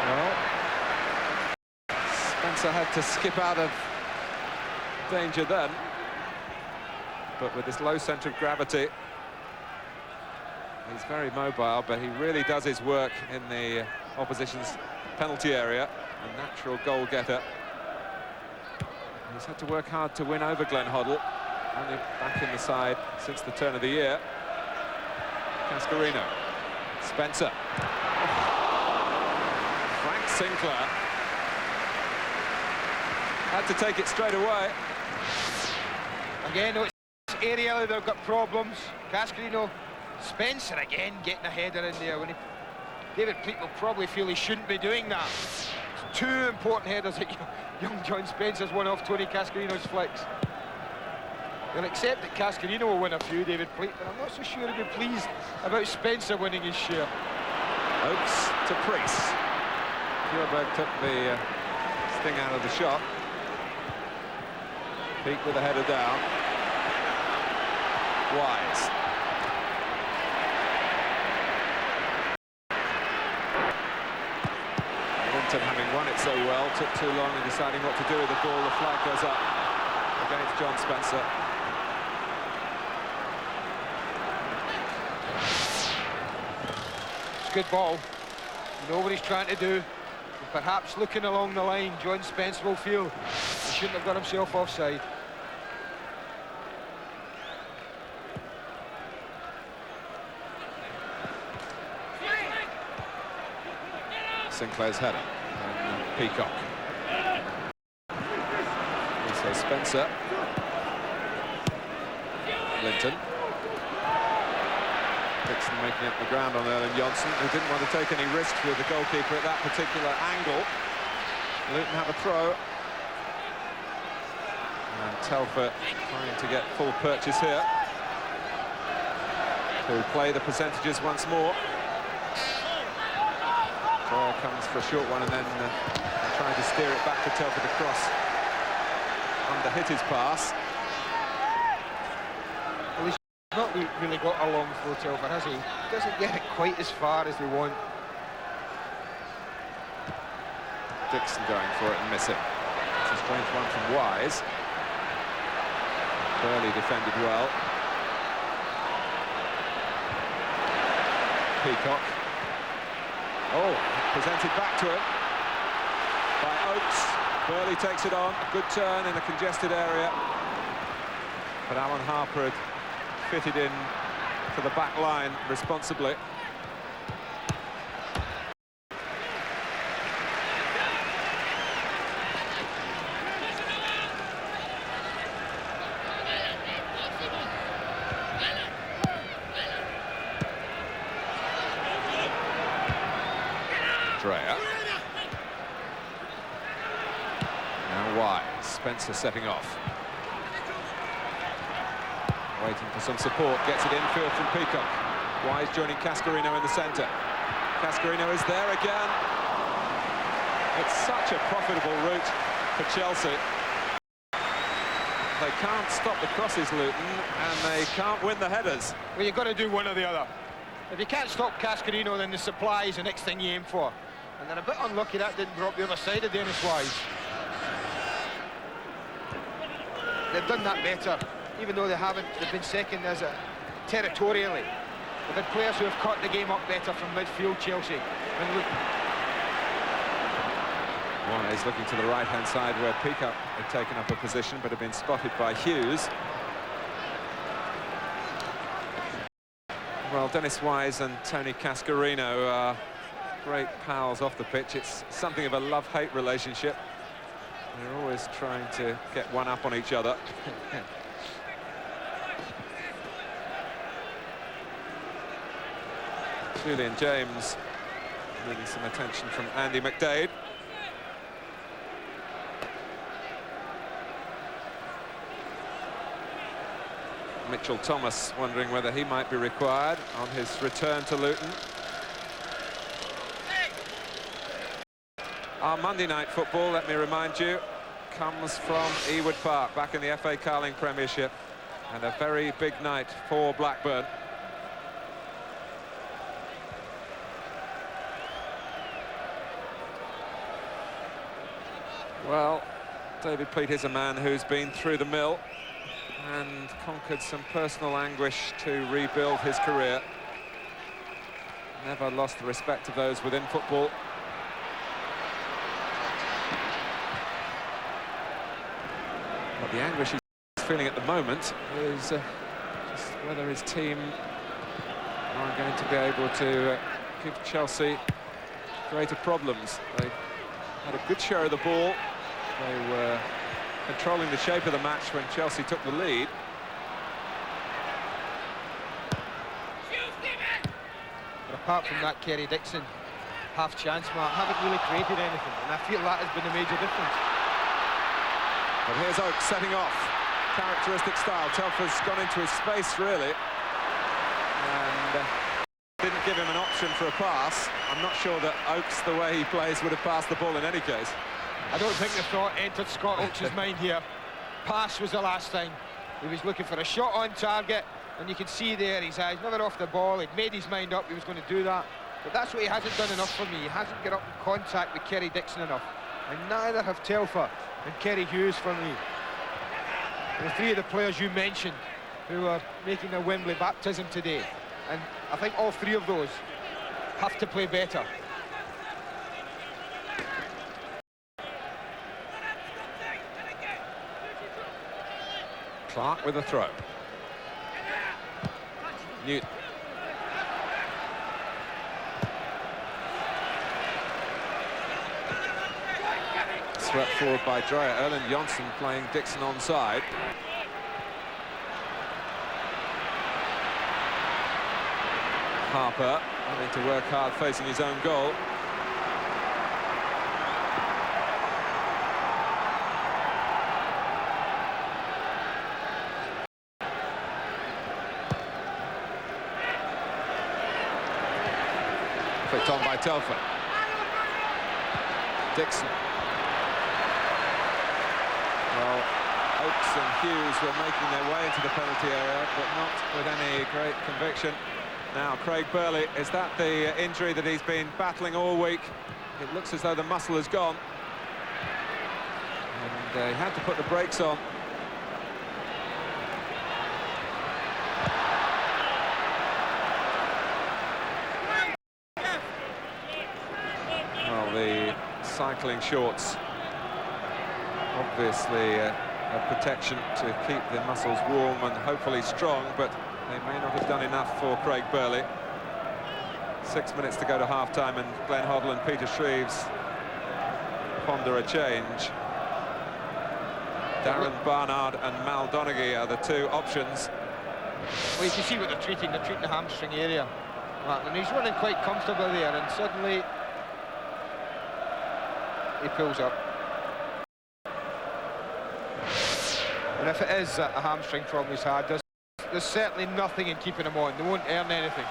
Well, Spencer had to skip out of danger then, but with this low centre of gravity, he's very mobile, but he really does his work in the opposition's penalty area, a natural goal-getter. He's had to work hard to win over Glenn Hoddle, only back in the side since the turn of the year. Cascarino. Spencer. Frank Sinclair had to take it straight away.
Again, no, it's aerially they've got problems. Cascarino. Spencer again getting a header in there when David Pleat will probably feel he shouldn't be doing that. It's two important headers that young John Spencer's won off Tony Cascarino's flicks. They'll accept that Cascarino will win a few, David Pleat, but I'm not so sure he'll be pleased about Spencer winning his share.
Oakes to Priest. Kjellberg took the sting out of the shot. Peak with a header down. Wise. Luton, having won it so well, took too long in deciding what to do with the ball. The flag goes up against John Spencer.
It's a good ball. You know what he's trying to do. And perhaps looking along the line, John Spencer will feel he shouldn't have got himself offside.
Sinclair's header, and Peacock. Also Spencer. Linton. Dixon making up the ground on Erling Johnson, who didn't want to take any risks with the goalkeeper at that particular angle. Luton have a throw. And Telfer trying to get full purchase here. Who'll play the percentages once more. Dreyer comes for a short one and then trying to steer it back to Telfer to cross. Under-hit his pass.
Well, he's not really got a long throw, Telfer, has he? Doesn't get it quite as far as they want.
Dixon going for it and missing. It's a strange one from Wise. Burley defended well. Peacock. Oh, presented back to him. by Oakes. Burley takes it on, a good turn in a congested area. But Alan Harper had fitted in to the back line responsibly. Dreyer. Now wide. Spencer setting off. Waiting for some support. Gets it infield from Peacock. Wise joining Cascarino in the centre. Cascarino is there again. It's such a profitable route for Chelsea. They can't stop the crosses, Luton, and they can't win the headers.
Well, you've got to do one or the other. If you can't stop Cascarino, then the supply is the next thing you aim for. And they're a bit unlucky that didn't drop the other side of Dennis Wise. They've done that better, even though they haven't. They've been second as a territorially. They've had players who have caught the game up better from midfield, Chelsea.
Wise looking to the right-hand side where Peacock had taken up a position but had been spotted by Hughes. Well, Dennis Wise and Tony Cascarino are great pals off the pitch. It's something of a love-hate relationship. They're always trying to get one up on each other. Julian James needing some attention from Andy McDade. Mitchell Thomas wondering whether he might be required on his return to Luton. Our Monday night football, let me remind you, comes from Ewood Park, back in the FA Carling Premiership, and a very big night for Blackburn. Well, David Pleat is a man who's been through the mill and conquered some personal anguish to rebuild his career. Never lost the respect of those within football. But the anguish he's feeling at the moment is just whether his team are going to be able to give Chelsea greater problems. They had a good share of the ball. They were controlling the shape of the match when Chelsea took the lead.
But apart from that, Kerry Dixon, half chance mark, haven't really created anything, and I feel that has been a major difference.
But here's Oakes setting off. Characteristic style. Telford's gone into his space, really. And didn't give him an option for a pass. I'm not sure that Oakes, the way he plays, would have passed the ball in any case.
I don't think the thought entered Scott Oakes' mind here. Pass was the last thing. He was looking for a shot on target, and you can see there his eyes never off the ball. He'd made his mind up he was going to do that. But that's what he hasn't done enough for me. He hasn't got up in contact with Kerry Dixon enough. And neither have Telfer and Kerry Hughes for me. The three of the players you mentioned who are making their Wembley baptism today. And I think all three of those have to play better.
Clark with a throw. Newton. Swept forward by Dreyer. Erland Johnson playing Dixon onside. Harper having to work hard facing his own goal. Flicked on by Telfer. Dixon. Well, Oakes and Hughes were making their way into the penalty area, but not with any great conviction. Now, Craig Burley, is that the injury that he's been battling all week? It looks as though the muscle has gone. And he had to put the brakes on. Well, the cycling shorts. Obviously a protection to keep the muscles warm and hopefully strong, but they may not have done enough for Craig Burley. 6 minutes to go to half-time, and Glenn Hoddle and Peter Shreeves ponder a change. Darren Barnard and Mal Donaghy are the two options.
Well, you can see what they're treating the hamstring area. And he's running quite comfortably there, and suddenly he pulls up. And if it is a hamstring problem he's had, there's certainly nothing in keeping him on. They won't earn anything.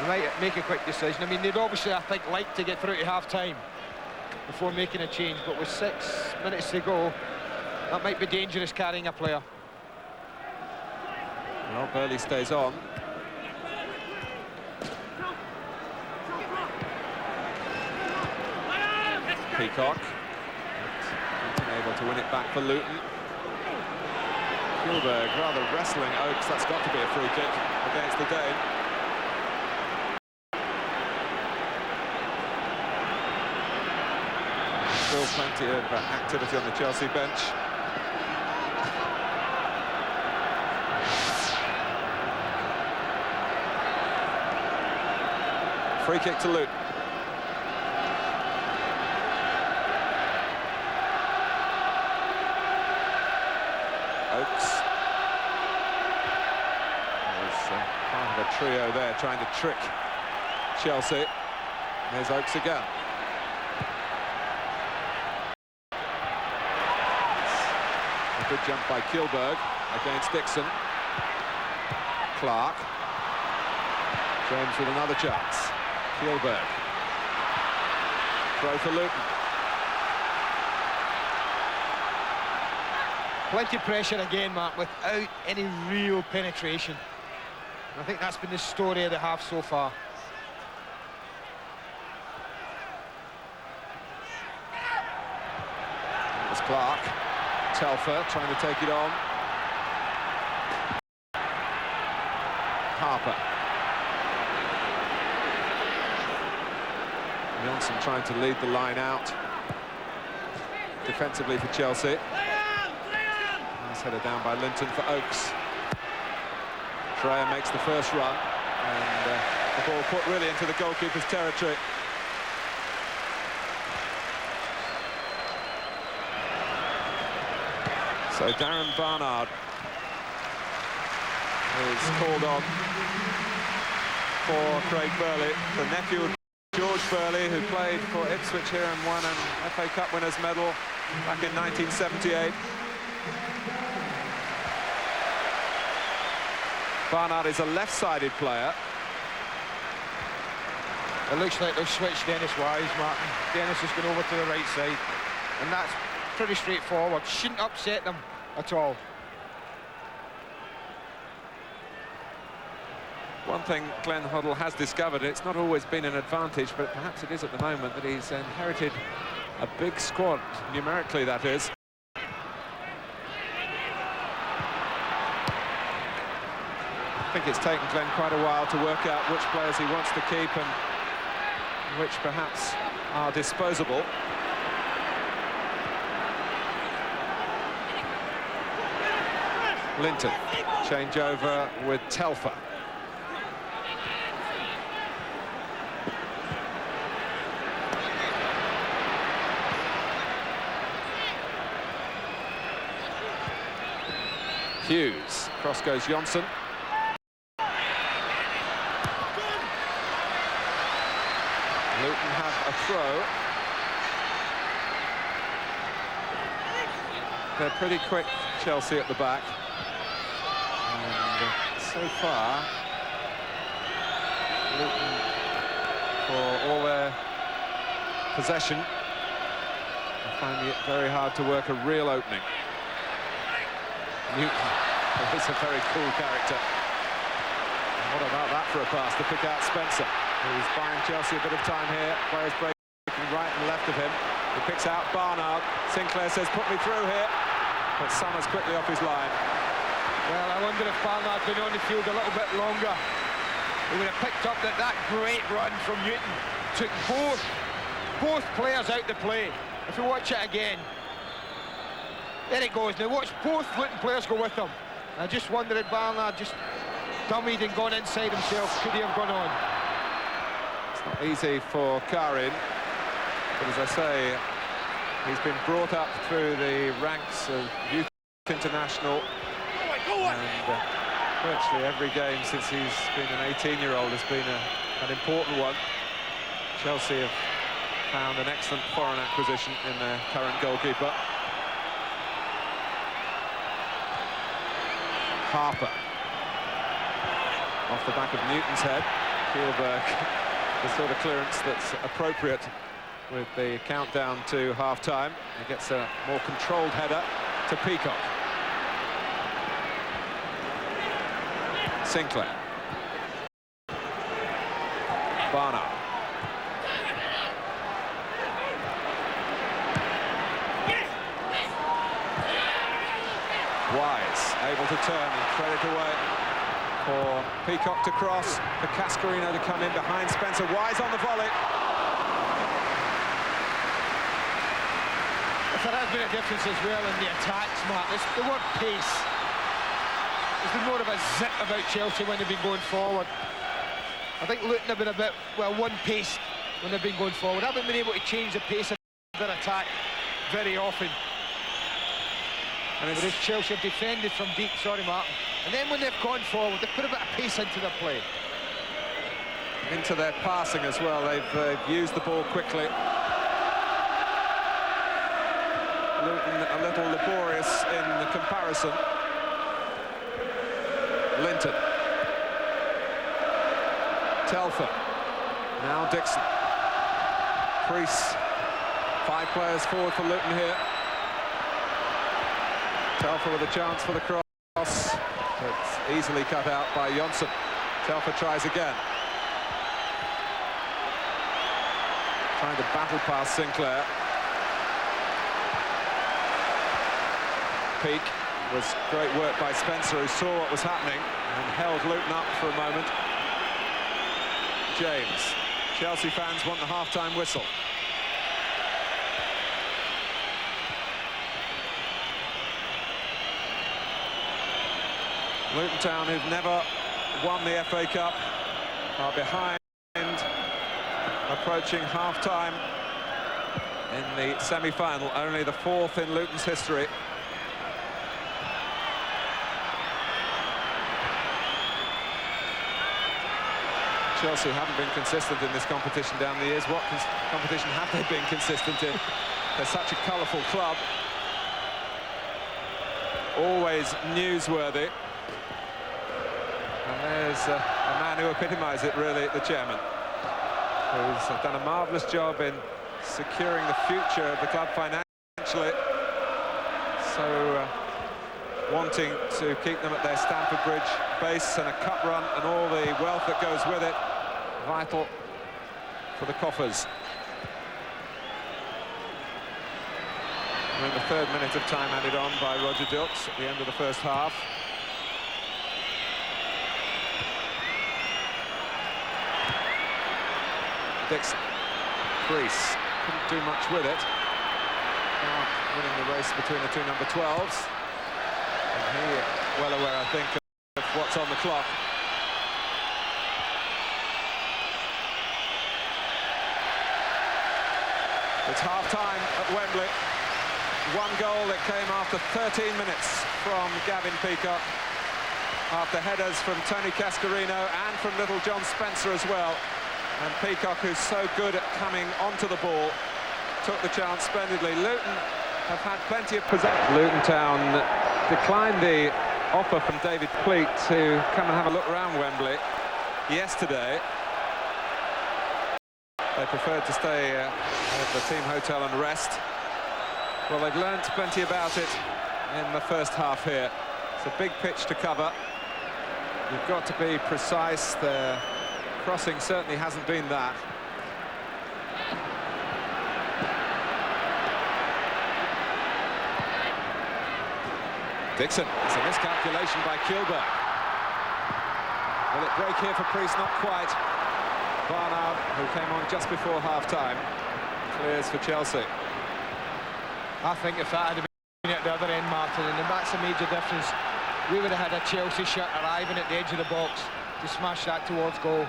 They might make a quick decision. I mean, they'd obviously, I think, like to get through to half-time before making a change, but with 6 minutes to go, that might be dangerous carrying a player.
Well, Burley stays on. Peacock able to win it back for Luton. Gilberg rather wrestling Oakes. That's got to be a free kick against the Dane. Still plenty of activity on the Chelsea bench. Free kick to Luton. Oakes. There's part of a trio there trying to trick Chelsea. There's Oakes again. A good jump by Kilberg against Dixon. Clark. James with another chance. Kilberg. Throw for Luton.
Plenty of pressure again, Mark, without any real penetration. And I think that's been the story of the half so far.
It was Clark. Telfer trying to take it on. Harper. Johnson trying to lead the line out defensively for Chelsea. Nice header down by Linton for Oakes. Dreyer makes the first run, and the ball put really into the goalkeeper's territory. So Darren Barnard is called on for Craig Burley, the nephew of George Burley, who played for Ipswich here and won an FA Cup winners' medal back in 1978. Barnard is a left-sided player.
It looks like they'll switch Dennis Wise, Martin. Dennis has gone over to the right side, and that's pretty straightforward. Shouldn't upset them at all.
One thing Glenn Hoddle has discovered, it's not always been an advantage, but perhaps it is at the moment, that he's inherited a big squad, numerically that is. I think it's taken Glenn quite a while to work out which players he wants to keep and which perhaps are disposable. Linton, change over with Telfer. Hughes, cross goes Johnson. Luton have a throw. They're pretty quick, Chelsea at the back. And so far, Luton, for all their possession, are finding it very hard to work a real opening. Newton is a very cool character. And what about that for a pass to pick out Spencer, who's buying Chelsea a bit of time here. Players breaking right and left of him. He picks out Barnard. Sinclair says, put me through here. But Summers quickly off his line.
Well, I wonder if Barnard had been on the field a little bit longer. He would have picked up that great run from Newton. Took both both players out to play. If you watch it again, there it goes. Now watch both Luton players go with him. I just wonder if Barnard just dummied and gone inside himself. Could he have gone on?
It's not easy for Karin, but as I say, he's been brought up through the ranks of youth international, and virtually every game since he's been an 18-year-old has been an important one. Chelsea have found an excellent foreign acquisition in their current goalkeeper. Harper. Off the back of Newton's head. Kielberg, the sort of clearance that's appropriate with the countdown to half-time. He gets a more controlled header to Peacock. Sinclair. Barnard. Wise, able to turn and thread it away for Peacock to cross, for Cascarino to come in behind Spencer. Wise on the volley.
If there has been a difference as well in the attacks, Mark, it's the word pace. There's been more of a zip about Chelsea when they've been going forward. I think Luton have been a bit, well, one-paced when they've been going forward. Haven't been able to change the pace of their attack very often. And whereas Chelsea have defended from deep, sorry Martin, and then when they've gone forward, they've put a bit of pace into their play.
Into their passing as well, they've used the ball quickly. Luton a little laborious in the comparison. Linton. Telfer. Now Dixon. Priest. 5 players forward for Luton here. Telfer with a chance for the cross. It's easily cut out by Jonsson. Telfer tries again. Trying to battle past Sinclair. Peak was great work by Spencer, who saw what was happening and held Luton up for a moment. James. Chelsea fans want the half-time whistle. Luton Town, who've never won the FA Cup, are behind, approaching half-time in the semi-final, only the 4th in Luton's history. Chelsea haven't been consistent in this competition down the years. What competition have they been consistent in? They're such a colourful club. Always newsworthy. And there's a man who epitomises it, really, the chairman, who's done a marvellous job in securing the future of the club financially. So wanting to keep them at their Stamford Bridge base and a cup run and all the wealth that goes with it, vital for the coffers. And then the 3rd minute of time added on by Roger Dilks at the end of the first half. Dixon. Priest couldn't do much with it. Now winning the race between the 2 number 12s. And he, well aware, I think, of what's on the clock. It's half-time at Wembley. 1 goal that came after 13 minutes from Gavin Peacock, after headers from Tony Cascarino and from little John Spencer as well. And Peacock, who's so good at coming onto the ball, took the chance splendidly. Luton have had plenty of possession. Luton Town declined the offer from David Pleat to come and have a look around Wembley yesterday. They preferred to stay at the team hotel and rest. Well, they've learnt plenty about it in the first half here. It's a big pitch to cover. You've got to be precise. The crossing certainly hasn't been that. Dixon, it's a miscalculation by Kielberg. Will it break here for Priest? Not quite. Barnard, who came on just before half-time, Clears for Chelsea.
I think if that had been at the other end, Martin, and that's a major difference, we would have had a Chelsea shirt arriving at the edge of the box to smash that towards goal.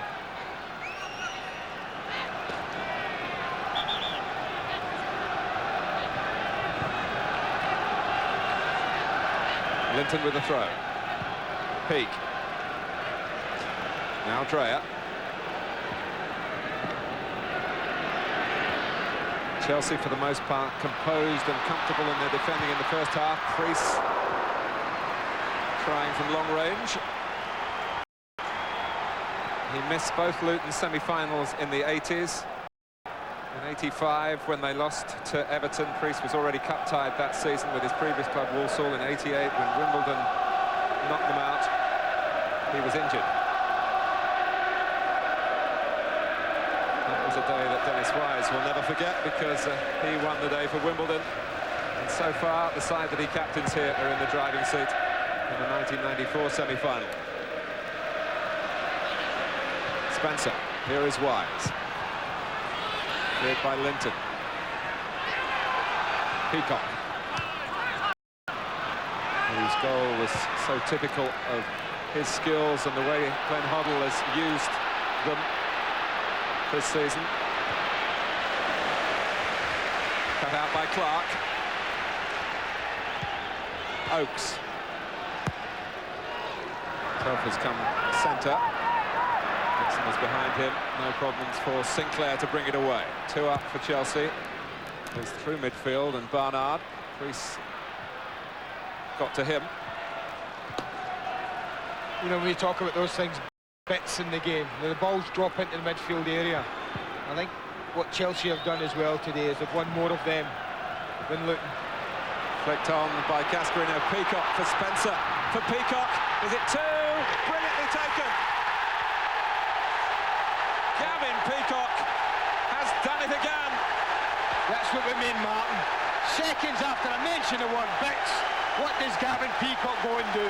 Linton with the throw. Peak. Now Dreyer. Chelsea, for the most part, composed and comfortable in their defending in the first half. Priest trying from long range. He missed both Luton semi-finals in the 80s. In 85, when they lost to Everton, Priest was already cup-tied that season with his previous club, Walsall. In 88, when Wimbledon knocked them out, he was injured. That was a day that Dennis Wise will never forget, because he won the day for Wimbledon. And so far, the side that he captains here are in the driving seat in the 1994 semi-final. Spencer, here is Wise. Cleared by Linton. Peacock, whose goal was so typical of his skills and the way Glenn Hoddle has used them this season. Cut out by Clark. Oakes. Tough has come centre. Nixon is behind him. No problems for Sinclair to bring it away. 2 up for Chelsea. It's through midfield, and Barnard. Priest got to him.
You know, when you talk about those things, bits in the game, the balls drop into the midfield area. I think what Chelsea have done as well today is they've won more of them than Luton.
Flicked on by Cascarino. Peacock for Spencer. For Peacock. Is it 2? Brilliantly taken. Gavin Peacock has done it again.
That's what we mean, Martin. Seconds after I mention the word bits, what does Gavin Peacock go and do?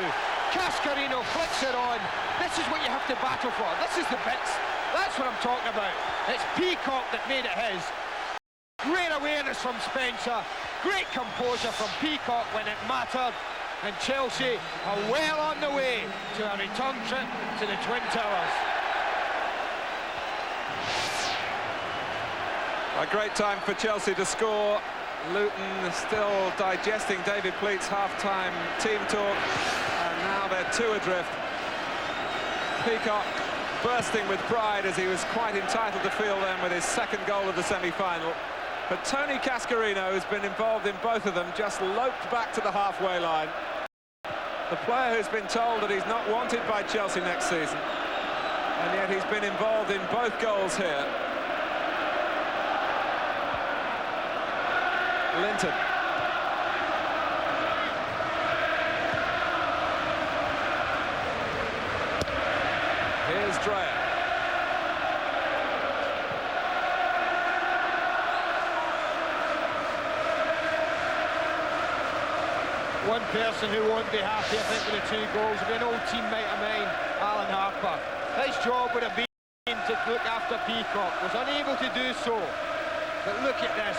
Cascarino flicks it on. This is what you have to battle for. This is the bits. That's what I'm talking about. It's Peacock that made it his. Great awareness from Spencer. Great composure from Peacock when it mattered. And Chelsea are well on the way to a return trip to the Twin Towers.
A great time for Chelsea to score. Luton still digesting David Pleat's half-time team talk, and now they're 2 adrift. Peacock bursting with pride, as he was quite entitled to feel then with his 2nd goal of the semi-final. But Tony Cascarino, who's been involved in both of them, just loped back to the halfway line. The player who's been told that he's not wanted by Chelsea next season, and yet he's been involved in both goals here. Linton. Here's Dreyer.
One person who won't be happy, I think, with the 2 goals will be an old teammate of mine, Alan Harper. His job would have been to look after Peacock, was unable to do so. But look at this.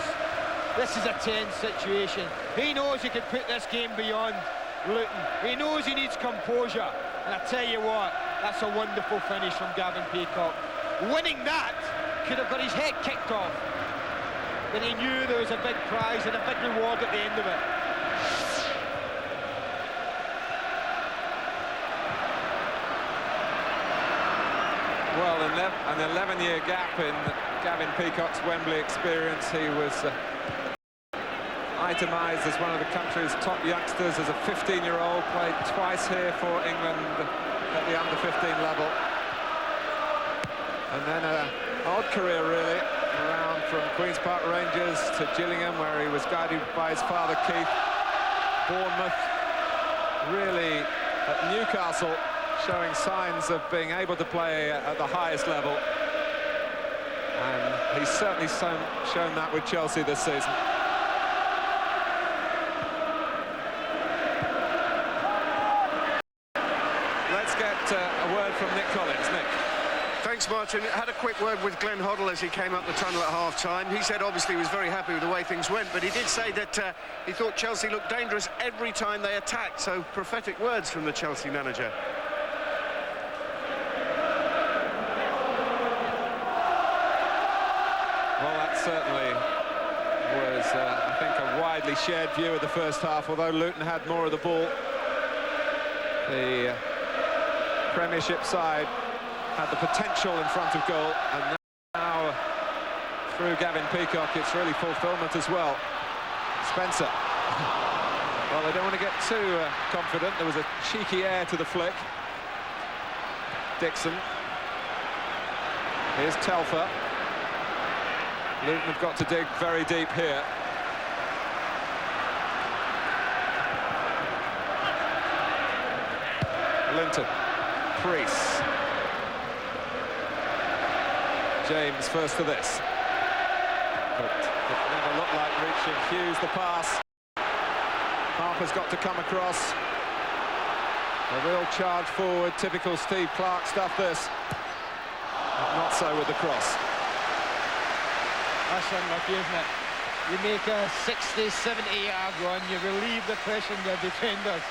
This is a tense situation. He knows he can put this game beyond Luton. He knows he needs composure. And I tell you what, that's a wonderful finish from Gavin Peacock. Winning that could have got his head kicked off. But he knew there was a big prize and a big reward at the end of it.
Well, an 11-year gap in Gavin Peacock's Wembley experience. He was itemised as one of the country's top youngsters as a 15-year-old, played twice here for England at the under-15 level. And then an odd career, really, around from Queen's Park Rangers to Gillingham, where he was guided by his father, Keith. Bournemouth, really at Newcastle, showing signs of being able to play at the highest level. And he's certainly shown that with Chelsea this season. Let's get a word from Nick Collins. Nick.
Thanks, Martin. Had a quick word with Glenn Hoddle as he came up the tunnel at half-time. He said obviously he was very happy with the way things went, but he did say that he thought Chelsea looked dangerous every time they attacked, so prophetic words from the Chelsea manager.
Well, that certainly was, I think, a widely shared view of the first half, although Luton had more of the ball. The Premiership side had the potential in front of goal, and now through Gavin Peacock it's really fulfilment as well. Spencer. Well, they don't want to get too confident. There was a cheeky air to the flick. Dixon. Here's Telfer. Luton have got to dig very deep here. Linton. Priest. James first to this. But it never looked like reaching Hughes the pass. Harper's got to come across. A real charge forward, typical Steve Clarke stuff this. But not so with the cross.
That's unlucky, isn't it? You make a 60, 70-yard run, you relieve the pressure on your defenders.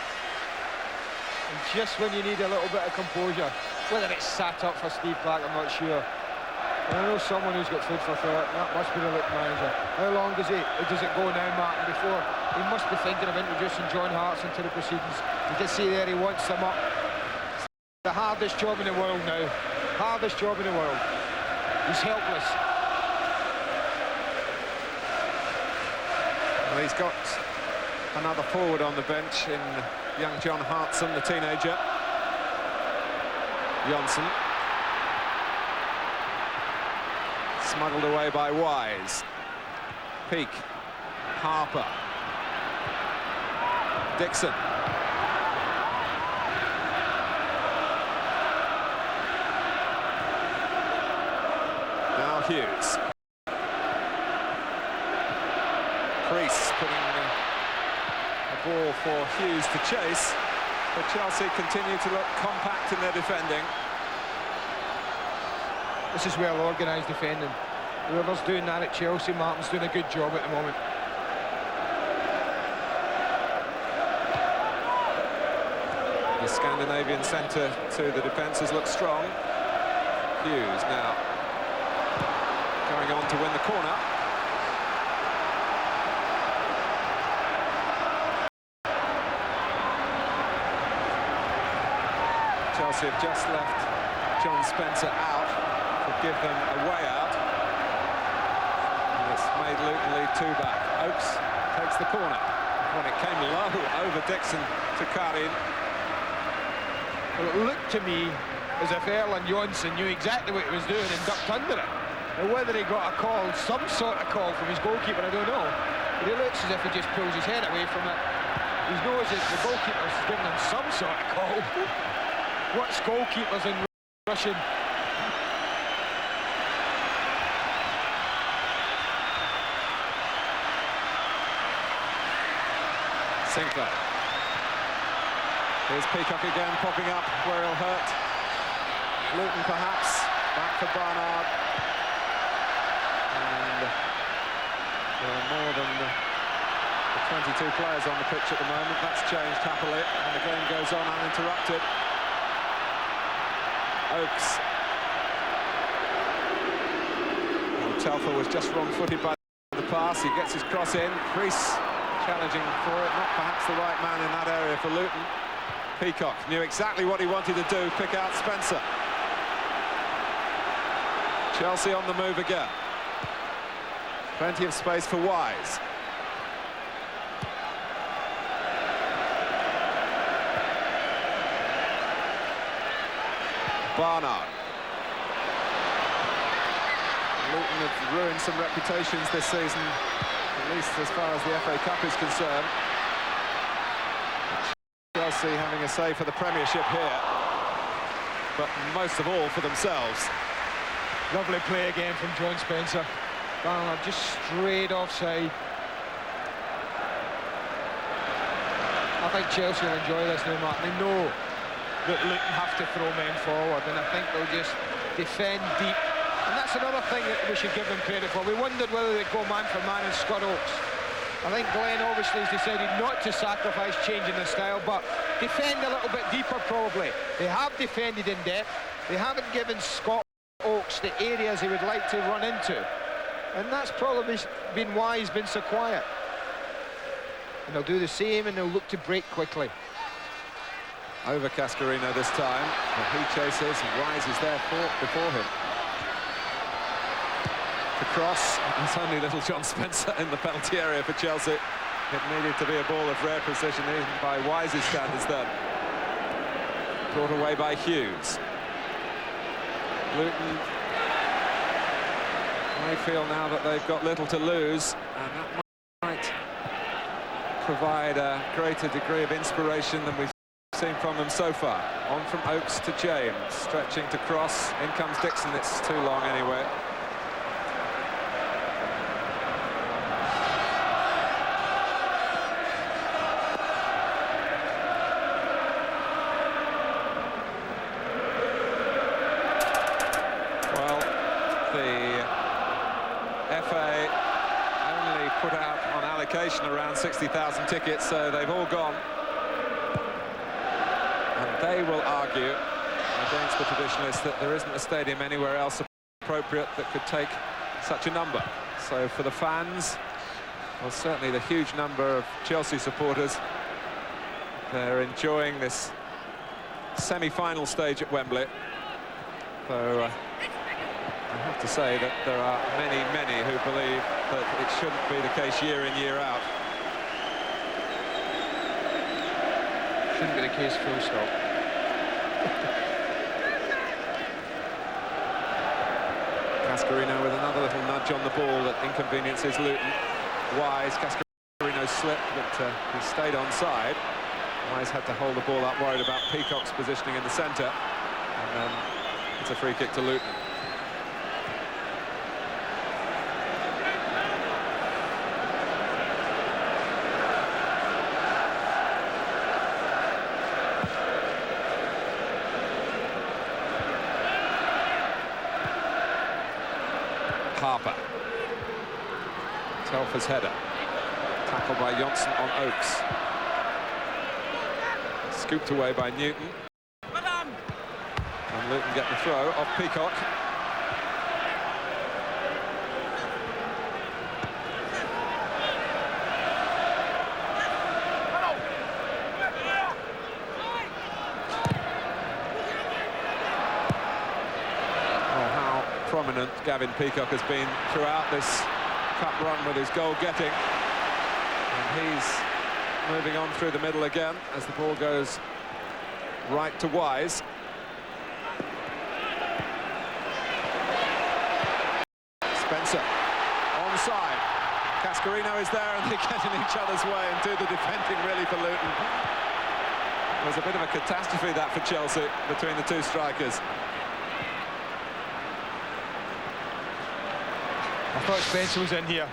And just when you need a little bit of composure, whether it's sat up for Steve Clarke, I'm not sure. I know someone who's got food for thought, that must be the Luton manager. How long does it go now, Martin, before he must be thinking of introducing John Hartson into the proceedings? You can see there he wants them up. The hardest job in the world now. Hardest job in the world. He's helpless.
Well, he's got another forward on the bench in young John Hartson, the teenager. Johnson. Smuggled away by Wise. Peak. Harper. Dixon. Now Hughes. Priest putting a ball for Hughes to chase, but Chelsea continue to look compact in their defending.
This is well organised defending. Whoever's doing that at Chelsea, Martin's doing a good job at the moment.
The Scandinavian centre to the defences looks strong. Hughes now going on to win the corner. Chelsea have just left John Spencer out to give them a way out. And it's made Luton lead 2 back. Oakes takes the corner. When it came low over Dixon to Karin.
Well, it looked to me as if Erland Johnsen knew exactly what he was doing and ducked under it. And whether he got a call, some sort of call from his goalkeeper, I don't know. But it looks as if he just pulls his head away from it. He knows that the goalkeeper's giving him some sort of call. What's goalkeepers in Russian?
Sinclair. Here's Peacock again, popping up where he'll hurt. Luton perhaps, back for Barnard. And there are more than the 22 players on the pitch at the moment. That's changed happily, and the game goes on uninterrupted. Oakes. Well, Telfer was just wrong-footed by the pass. He gets his cross in. Priest challenging for it, not perhaps the right man in that area for Luton. Peacock knew exactly what he wanted to do, pick out Spencer. Chelsea on the move again. Plenty of space for Wise. Barnard. Luton have ruined some reputations this season, at least as far as the FA Cup is concerned. Chelsea having a say for the Premiership here, but most of all for themselves.
Lovely play again from John Spencer. Barnard just straight offside. I think Chelsea will enjoy this now, Martin. They know that Luton have to throw men forward, and I think they'll just defend deep. And that's another thing that we should give them credit for. We wondered whether they'd go man for man in Scott Oakes. I think Glenn obviously has decided not to sacrifice changing the style, but defend a little bit deeper probably. They have defended in depth. They haven't given Scott Oakes the areas he would like to run into. And that's probably been why he's been so quiet. And they'll do the same, and they'll look to break quickly.
Over Cascarino this time, but he chases and rises there before him. The cross, it's only little John Spencer in the penalty area for Chelsea. It needed to be a ball of rare precision, even by Wise's standards then. Brought away by Hughes. Luton may feel now that they've got little to lose, and that might provide a greater degree of inspiration than we've seen from them so far. On from Oakes to James, stretching to cross. In comes Dixon, it's too long anyway. Well, the FA only put out on allocation around 60,000 tickets, so they've all gone. And they will argue against the traditionalists that there isn't a stadium anywhere else appropriate that could take such a number. So for the fans, well, certainly the huge number of Chelsea supporters, they're enjoying this semi-final stage at Wembley. Though I have to say that there are many, many who believe that it shouldn't be the case year in, year out.
Shouldn't be the case, full stop.
Cascarino with another little nudge on the ball that inconveniences Luton. Wise, Cascarino slipped, but he stayed onside. Wise had to hold the ball up, worried about Peacock's positioning in the centre. And then it's a free kick to Luton. Harper. Telfer's header. Tackled by Johnson on Oakes. Scooped away by Newton. And Luton get the throw off Peacock. Prominent Gavin Peacock has been throughout this cup run with his goal getting, and he's moving on through the middle again as the ball goes right to Wise. Spencer onside. Cascarino is there, and they get in each other's way and do the defending really for Luton. It was a bit of a catastrophe that for Chelsea between the two strikers.
I thought Spencer was in here.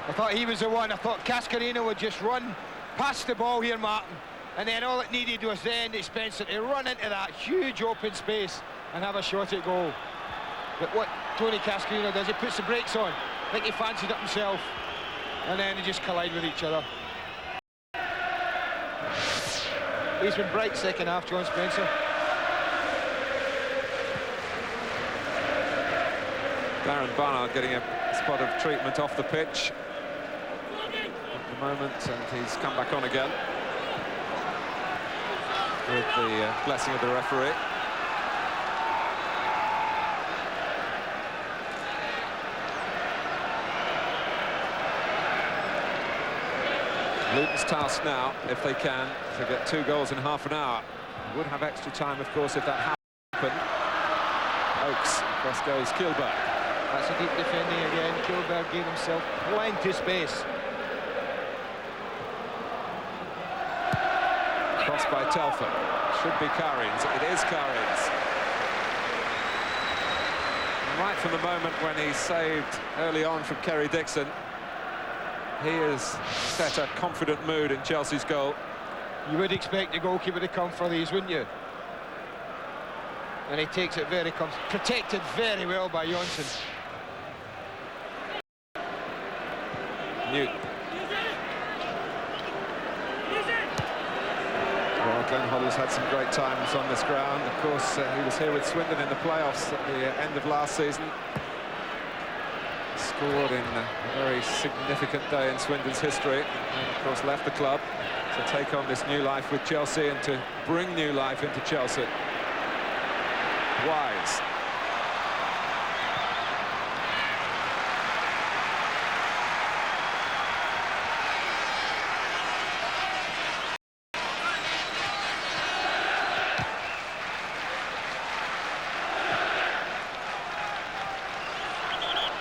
I thought he was the one. I thought Cascarino would just run past the ball here, Martin. And then all it needed was then Spencer to run into that huge open space and have a shot at goal. But what Tony Cascarino does, he puts the brakes on. I think he fancied it himself. And then they just collide with each other. He's been bright second half, John Spencer.
Darren Barnard getting a spot of treatment off the pitch at the moment, and he's come back on again with the blessing of the referee. Luton's task now, if they can, to get 2 goals in half an hour. Would have extra time, of course, if that happened. Oakes, cross goes Kielberg.
That's a deep defending again. Kielberg gave himself plenty of space.
Crossed by Telfer. Should be Karins. It is Karins. Right from the moment when he saved early on from Kerry Dixon, he has set a confident mood in Chelsea's goal.
You would expect the goalkeeper to come for these, wouldn't you? And he takes it very protected very well by Johnson.
Newton. Well, Glenn Hoddle's had some great times on this ground. Of course, he was here with Swindon in the playoffs at the end of last season. Scored in a very significant day in Swindon's history, and of course left the club to take on this new life with Chelsea and to bring new life into Chelsea. Wise.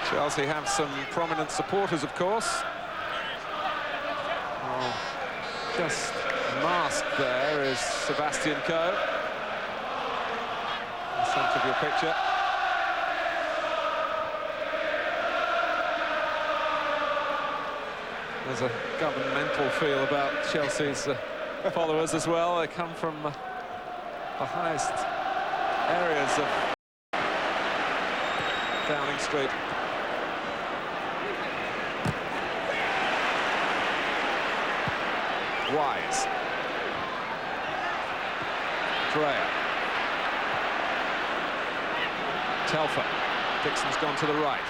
Chelsea have some prominent supporters, of course. Oh, just masked there is Sebastian Coe. In the centre of your picture. There's a governmental feel about Chelsea's followers as well. They come from the highest areas of Downing Street. Wise. Dreyer. Telfer. Dixon's gone to the right.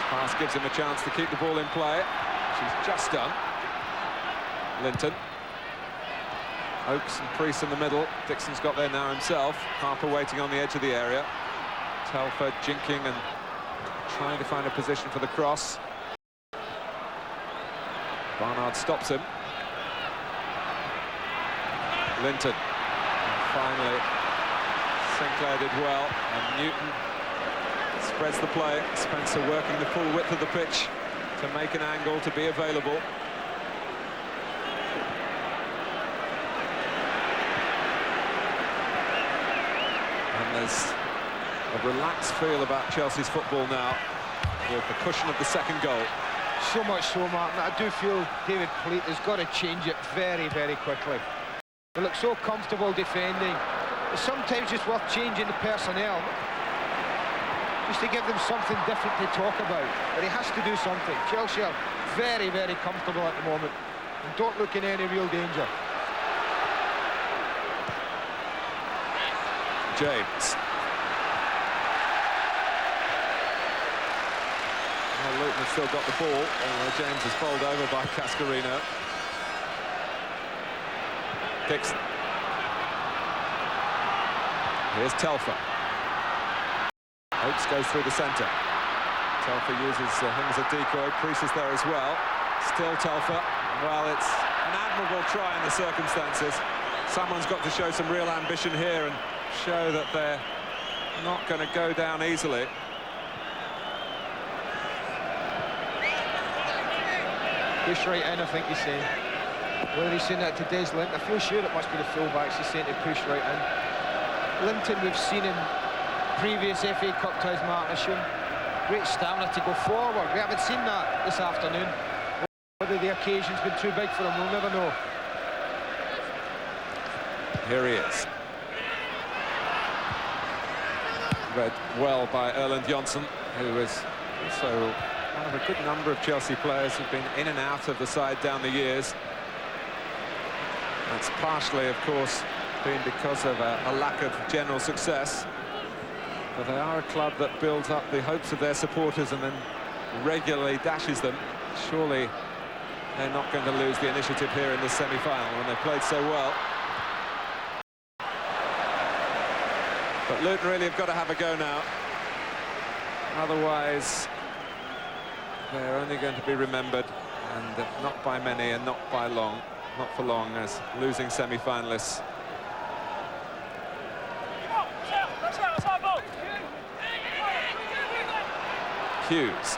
Pass gives him a chance to keep the ball in play, which he's just done. Linton. Oakes and Priest in the middle. Dixon's got there now himself. Harper waiting on the edge of the area. Telfer jinking and trying to find a position for the cross. Barnard stops him. Linton. And finally, Sinclair did well, and Newton spreads the play. Spencer working the full width of the pitch to make an angle to be available. And there's a relaxed feel about Chelsea's football now, with the cushion of the second goal.
So much so, Martin, I do feel David Pleat has got to change it very, very quickly. They look so comfortable defending. It's sometimes just worth changing the personnel, just to give them something different to talk about. But he has to do something. Chelsea are very, very comfortable at the moment and don't look in any real danger.
James. Well, Luton has still got the ball. James is bowled over by Cascarino. Dixon. Here's Telfer. Oakes goes through the centre. Telfer uses him as a decoy. Priest is there as well. Still Telfer. Well, it's an admirable try in the circumstances. Someone's got to show some real ambition here and show that they're not going to go down easily.
Push right in, I think he's saying. Whether he's saying that to Des Linton, I feel sure it must be the fullbacks he's saying to push right in. Linton, we've seen in previous FA Cup ties, Martin, has shown great stamina to go forward. We haven't seen that this afternoon. Whether the occasion's been too big for him, we'll never know.
Here he is. Read well by Erland Johnsen, who is also one of a good number of Chelsea players who've been in and out of the side down the years. That's partially, of course, been because of a lack of general success. But they are a club that builds up the hopes of their supporters and then regularly dashes them. Surely they're not going to lose the initiative here in this semi-final when they played so well. But Luton really have got to have a go now. Otherwise, they're only going to be remembered, and not by many and not by long, not for long, as losing semi-finalists. Hughes.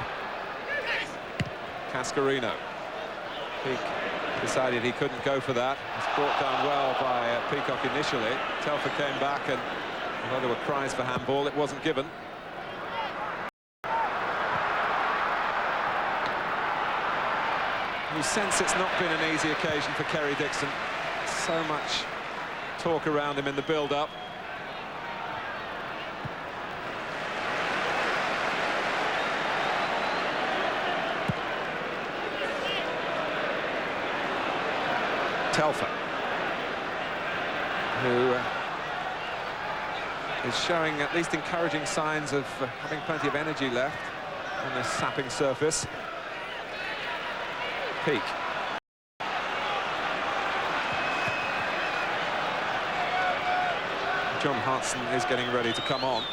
Cascarino. Peak decided he couldn't go for that. It's brought down well by Peacock initially. Telfer came back, and although there were cries for handball, it wasn't given. You sense it's not been an easy occasion for Kerry Dixon. So much talk around him in the build-up. Telfer, who is showing at least encouraging signs of having plenty of energy left on this sapping surface. Peak. John Hartson is getting ready to come on.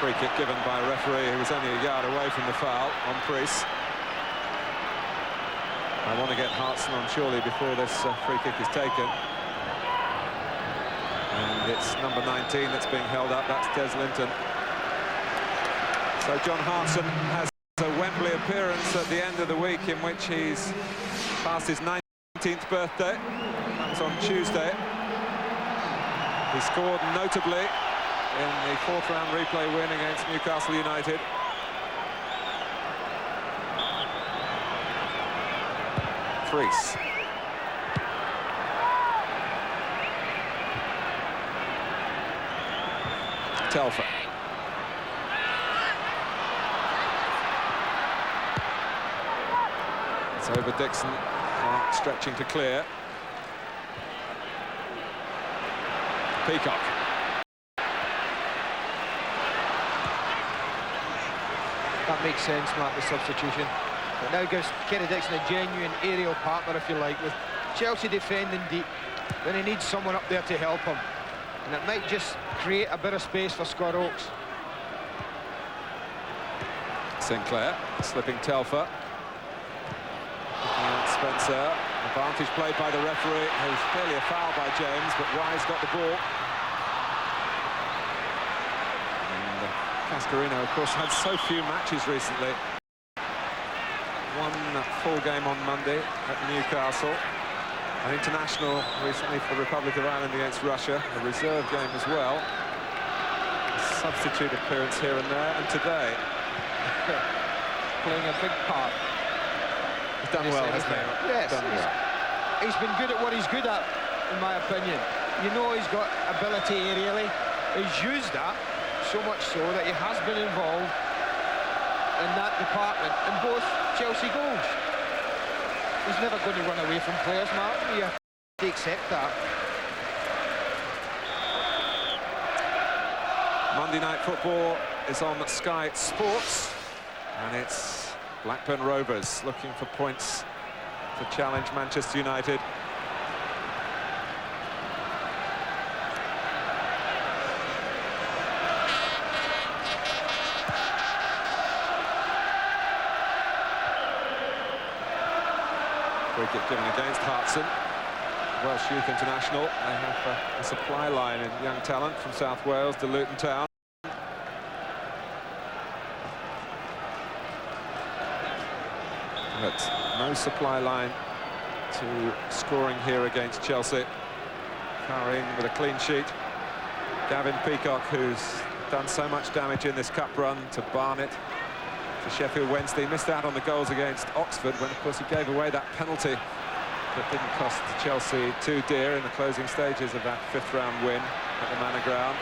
Free kick given by a referee who was only a yard away from the foul on Priest. I want to get Hartson on surely before this free kick is taken. And it's number 19 that's being held up, that's Des Linton. So John Hartson has a Wembley appearance at the end of the week in which he's past his 19th birthday. That's on Tuesday. He scored notably in the fourth round replay win against Newcastle United. Threes. Telfer. It's over Dixon, stretching to clear. Peacock.
That makes sense, Mark, the substitution. It now gives Kenny Dixon a genuine aerial partner, if you like, with Chelsea defending deep. Then he needs someone up there to help him. And it might just create a bit of space for Scott Oakes.
Sinclair, slipping Telfer. Looking at Spencer. Advantage played by the referee, who's clearly a foul by James, but Wise got the ball. And Cascarino, of course, had so few matches recently. One full game on Monday at Newcastle. An international recently for the Republic of Ireland against Russia, a reserve game as well. A substitute appearance here and there, and today
Playing a big part.
He's done well, hasn't he?
Yes,
Done well.
He's been good at what he's good at, in my opinion. You know he's got ability aerially. He's used that so much so that he has been involved in that department in both Chelsea goals. He's never going to run away from players, Mark. You have to accept that.
Monday Night Football is on Sky Sports, and it's Blackburn Rovers looking for points to challenge Manchester United. Free kick given against Hartson. Welsh Youth International. They have a supply line in young talent from South Wales to Luton Town. But no supply line to scoring here against Chelsea. Carrying with a clean sheet. Gavin Peacock, who's done so much damage in this cup run, to Barnet, to Sheffield Wednesday. Missed out on the goals against Oxford when, of course, he gave away that penalty that didn't cost Chelsea too dear in the closing stages of that fifth-round win at the Manor Ground.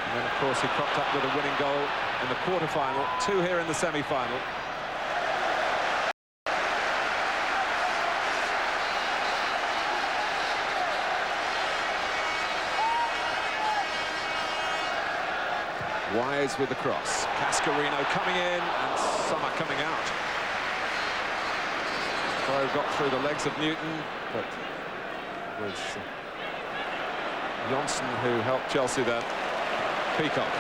And then, of course, he cropped up with a winning goal in the quarter-final, 2 here in the semi-final. Wise with the cross. Cascarino coming in, and Sommer coming out. Throw got through the legs of Newton, but it was Johnson who helped Chelsea there. Peacock.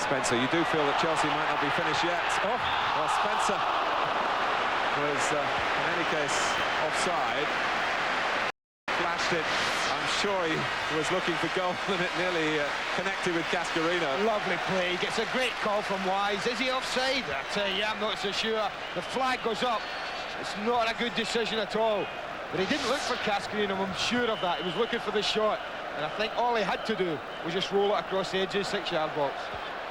Spencer, you do feel that Chelsea might not be finished yet. Oh, well, Spencer was, in any case, offside. Flashed it. I'm sure he was looking for goal, and it nearly connected with Cascarino.
Lovely play. He gets a great call from Wise. Is he offside? I tell you, I'm not so sure. The flag goes up. It's not a good decision at all. But he didn't look for Cascarino, I'm sure of that. He was looking for the shot. And I think all he had to do was just roll it across the edge of the 6-yard box.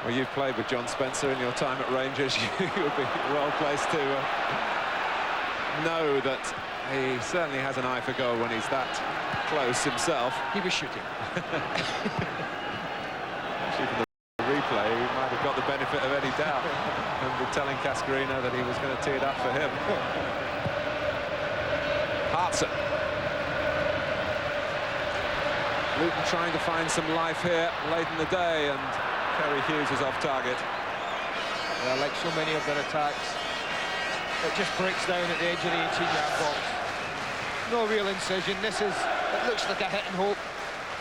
Well, you've played with John Spencer in your time at Rangers. You would be well placed to know that he certainly has an eye for goal when he's that close himself.
He was shooting.
play, he might have got the benefit of any doubt and be telling Cascarino that he was going to tee it up for him. Hartson. Luton trying to find some life here late in the day, and Kerry Hughes is off target.
Yeah, like so many of their attacks, it just breaks down at the edge of the 18-yard box. No real incision. It looks like a hit and hope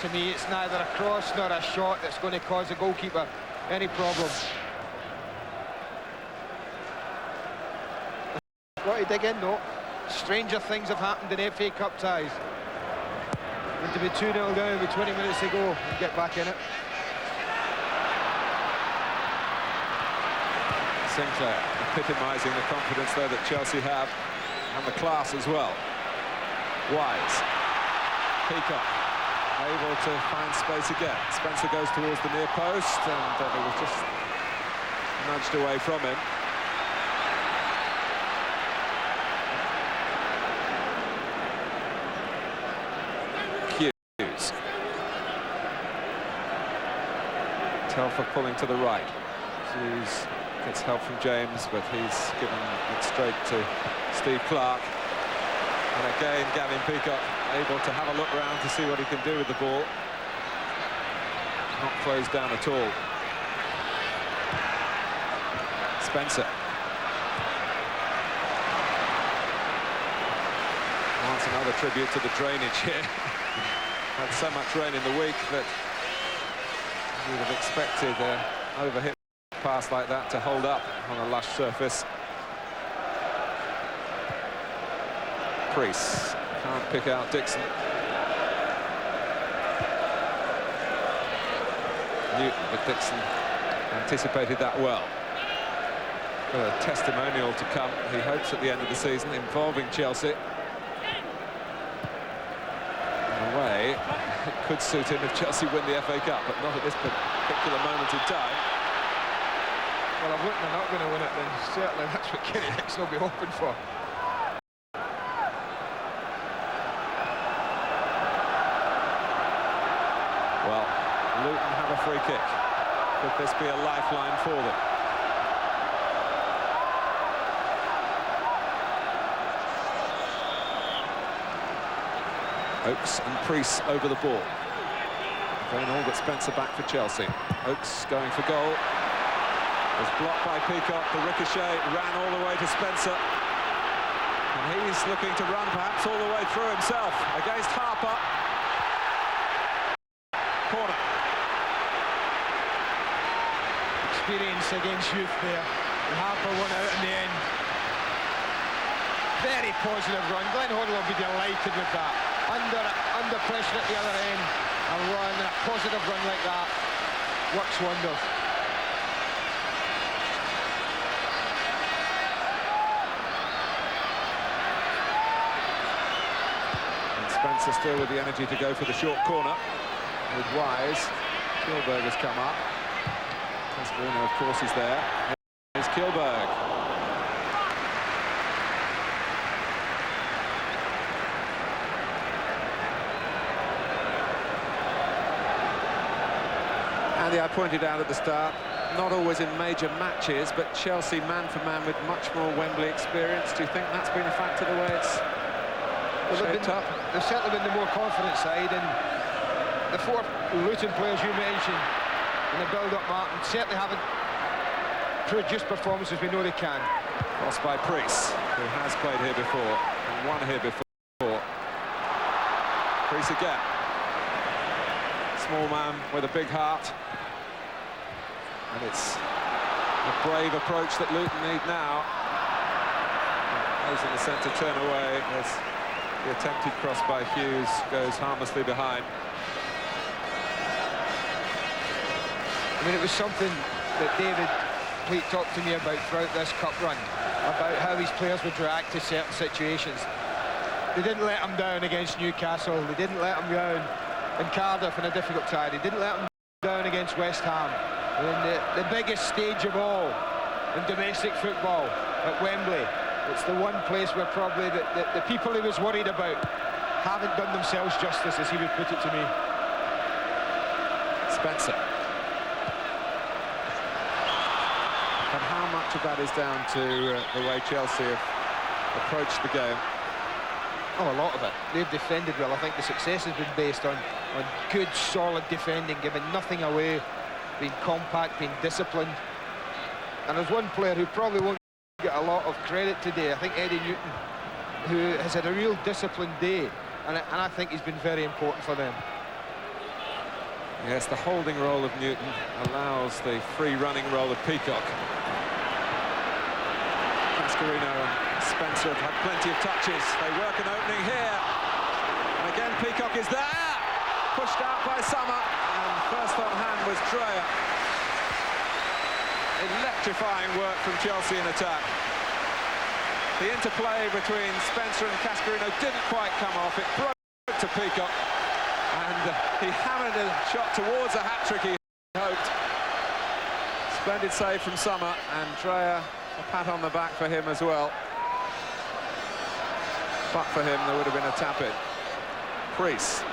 to me. It's neither a cross nor a shot that's going to cause the goalkeeper any problem. Got to dig in though. Stranger things have happened in FA Cup ties. And to be 2-0 down with 20 minutes to go and get back in it.
Sinclair epitomising the confidence there that Chelsea have, and the class as well. Wise. Peacock able to find space again. Spencer goes towards the near post, and it was just nudged away from him. Hughes. Telfer pulling to the right. Hughes gets help from James, but he's given it straight to Steve Clark. And again, Gavin Peacock able to have a look round to see what he can do with the ball. Not closed down at all. Spencer. Wants another tribute to the drainage here. Had so much rain in the week that you would have expected an overhit pass like that to hold up on a lush surface. Priest can't pick out Dixon. Newton, but Dixon anticipated that well. Got a testimonial to come, he hopes, at the end of the season involving Chelsea. In a way, it could suit him if Chelsea win the FA Cup, but not at this particular moment in time.
Well, if Luton are not going to win it, then certainly that's what Kerry Dixon will be hoping for.
Well, Luton have a free kick. Could this be a lifeline for them? Oakes and Priest over the ball. Going all but Spencer back for Chelsea. Oakes going for goal. Was blocked by Peacock. The ricochet ran all the way to Spencer. And he's looking to run perhaps all the way through himself against Harper. Corner.
Experience against youth there. And Harper won out in the end. Very positive run. Glenn Hoddle will be delighted with that. Under pressure at the other end. A run, a positive run like that works wonders.
Spencer still with the energy to go for the short corner. With Wise, Kilberg has come up. Cascarino, of course, is there. Here's Kilberg. Andy, I pointed out at the start, not always in major matches, but Chelsea man for man with much more Wembley experience. Do you think that's been a factor the way it's shaped up?
They've certainly been the more confident side, and the four Luton players you mentioned in the build-up, Martin, certainly haven't produced performances we know they can.
Crossed by Priest, who has played here before and won here before. Priest again. Small man with a big heart. And it's a brave approach that Luton need now. Those in the centre turn away as the attempted cross by Hughes goes harmlessly behind.
I mean, it was something that David Pleat talked to me about throughout this cup run, about how his players would react to certain situations. They didn't let him down against Newcastle. They didn't let him down in Cardiff in a difficult tie. They didn't let him down against West Ham. And the biggest stage of all in domestic football at Wembley. It's the one place where probably the people he was worried about haven't done themselves justice, as he would put it to me.
Spencer. But how much of that is down to the way Chelsea have approached the game?
Oh, a lot of it. They've defended well. I think the success has been based on good, solid defending, giving nothing away, being compact, being disciplined. And there's one player who probably won't get a lot of credit today. I think Eddie Newton, who has had a real disciplined day, and I think he's been very important for them.
Yes, the holding role of Newton allows the free running role of Peacock. Cascarino and Spencer have had plenty of touches. They work an opening here. And again, Peacock is there. Pushed out by Summer. And first on hand was Dreyer. Electrifying work from Chelsea in attack. The interplay between Spencer and Cascarino didn't quite come off. It broke to Peacock. And he hammered a shot towards a hat-trick he hoped. Splendid save from Summer, and Dreyer, a pat on the back for him as well. But for him, there would have been a tap-in. Priest.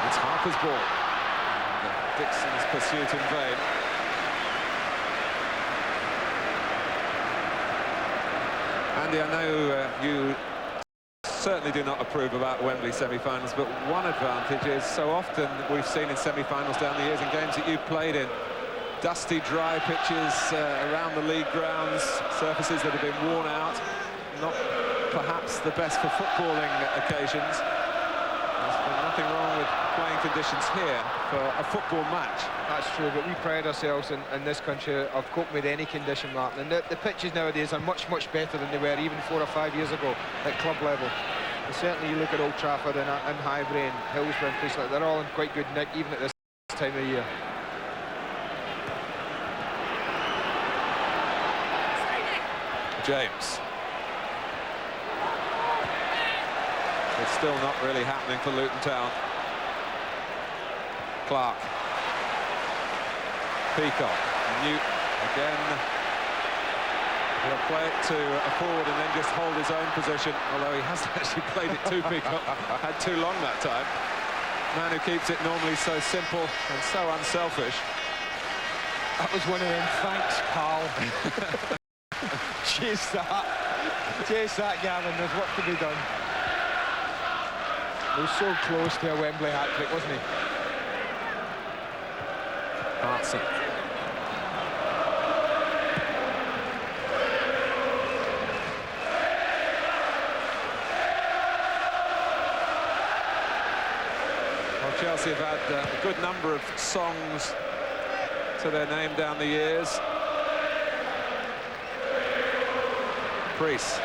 It's Harper's ball. Dixon's pursuit in vain. Andy, I know you certainly do not approve about Wembley semi-finals, but one advantage is so often we've seen in semi-finals down the years in games that you've played in, dusty, dry pitches around the league grounds, surfaces that have been worn out, not perhaps the best for footballing occasions. There's been nothing wrong with playing conditions here for a football match.
That's true, but we pride ourselves in this country of coping with any condition, Martin. And the pitches nowadays are much, much better than they were even 4 or 5 years ago at club level. And certainly you look at Old Trafford and Highbury and Hillsborough and places like that, they're all in quite good nick, even at this time of year.
James. It's still not really happening for Luton Town. Clark. Peacock. Newton again. He'll play it to a forward and then just hold his own position, although he hasn't actually played it to Peacock. Had too long that time. Man who keeps it normally so simple and so unselfish.
That was one of them, thanks, pal. Chase that, Gavin, there's work to be done. He was so close to a Wembley hat-trick, wasn't he?
Hartson. Well, Chelsea have had a good number of songs to their name down the years. Priest.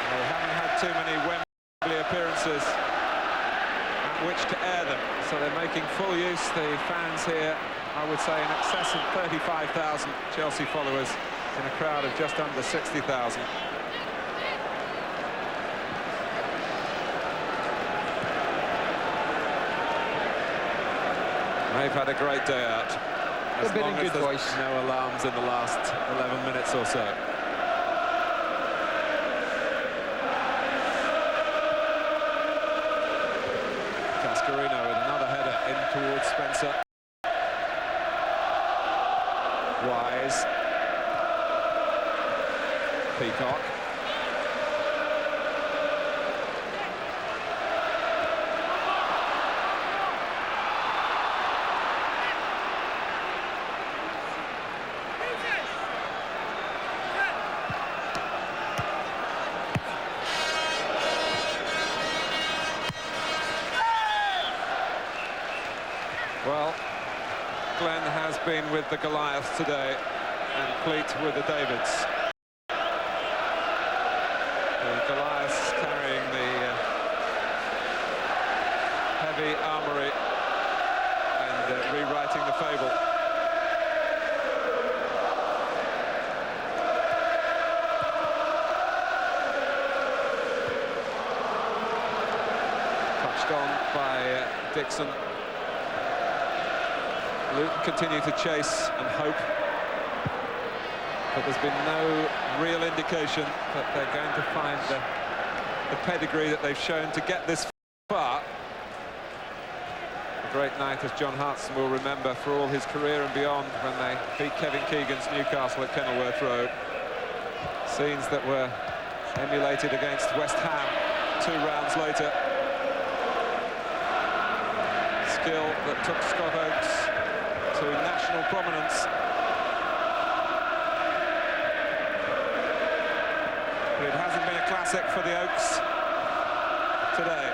They haven't had too many Wembley appearances at which to air them, so they're making full use. The fans here, I would say, in excess of 35,000 Chelsea followers in a crowd of just under 60,000. They've had a great day out. As long as there's no alarms in the last 11 minutes or so. Cascarino with another header in towards Spencer. Wise. Peacock. Well, Glenn has been with the Goliaths today and Pleat with the Davids. The Goliaths carrying the heavy armoury and rewriting the fable. Touched on by Dixon. Luton continue to chase and hope. but there's been no real indication that they're going to find the pedigree that they've shown to get this far. A great night, as John Hartson will remember for all his career and beyond, when they beat Kevin Keegan's Newcastle at Kenilworth Road. Scenes that were emulated against West Ham 2 rounds later. Skill that took Scott Oakes to national prominence. But it hasn't been a classic for the Oaks today.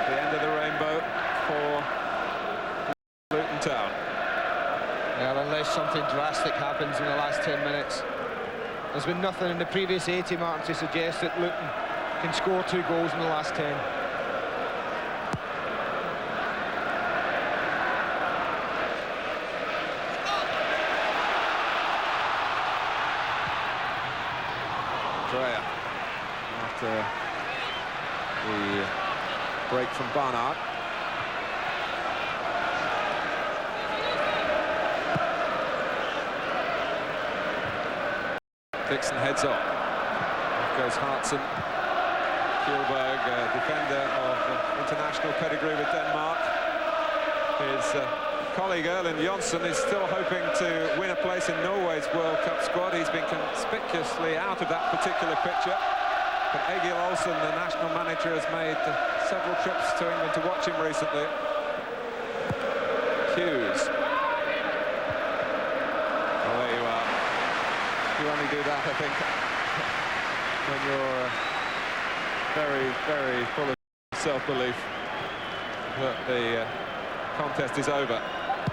The end of the rainbow for Luton Town.
Well, unless something drastic happens in the last 10 minutes. There's been nothing in the previous 80, Martin, to suggest that Luton can score 2 goals in the last 10.
Dreyer, after the break from Barnard. Dixon heads off. Off goes Hartson. Kjellberg, defender of international pedigree with Denmark. His colleague Erlend Jonsson is still hoping to win a place in Norway's World Cup squad. He's been conspicuously out of that particular picture. But Egil Olsen, the national manager, has made several trips to England to watch him recently. Hughes. Well, there you are. You only do that, I think, when you're very, very full of self-belief that the contest is over.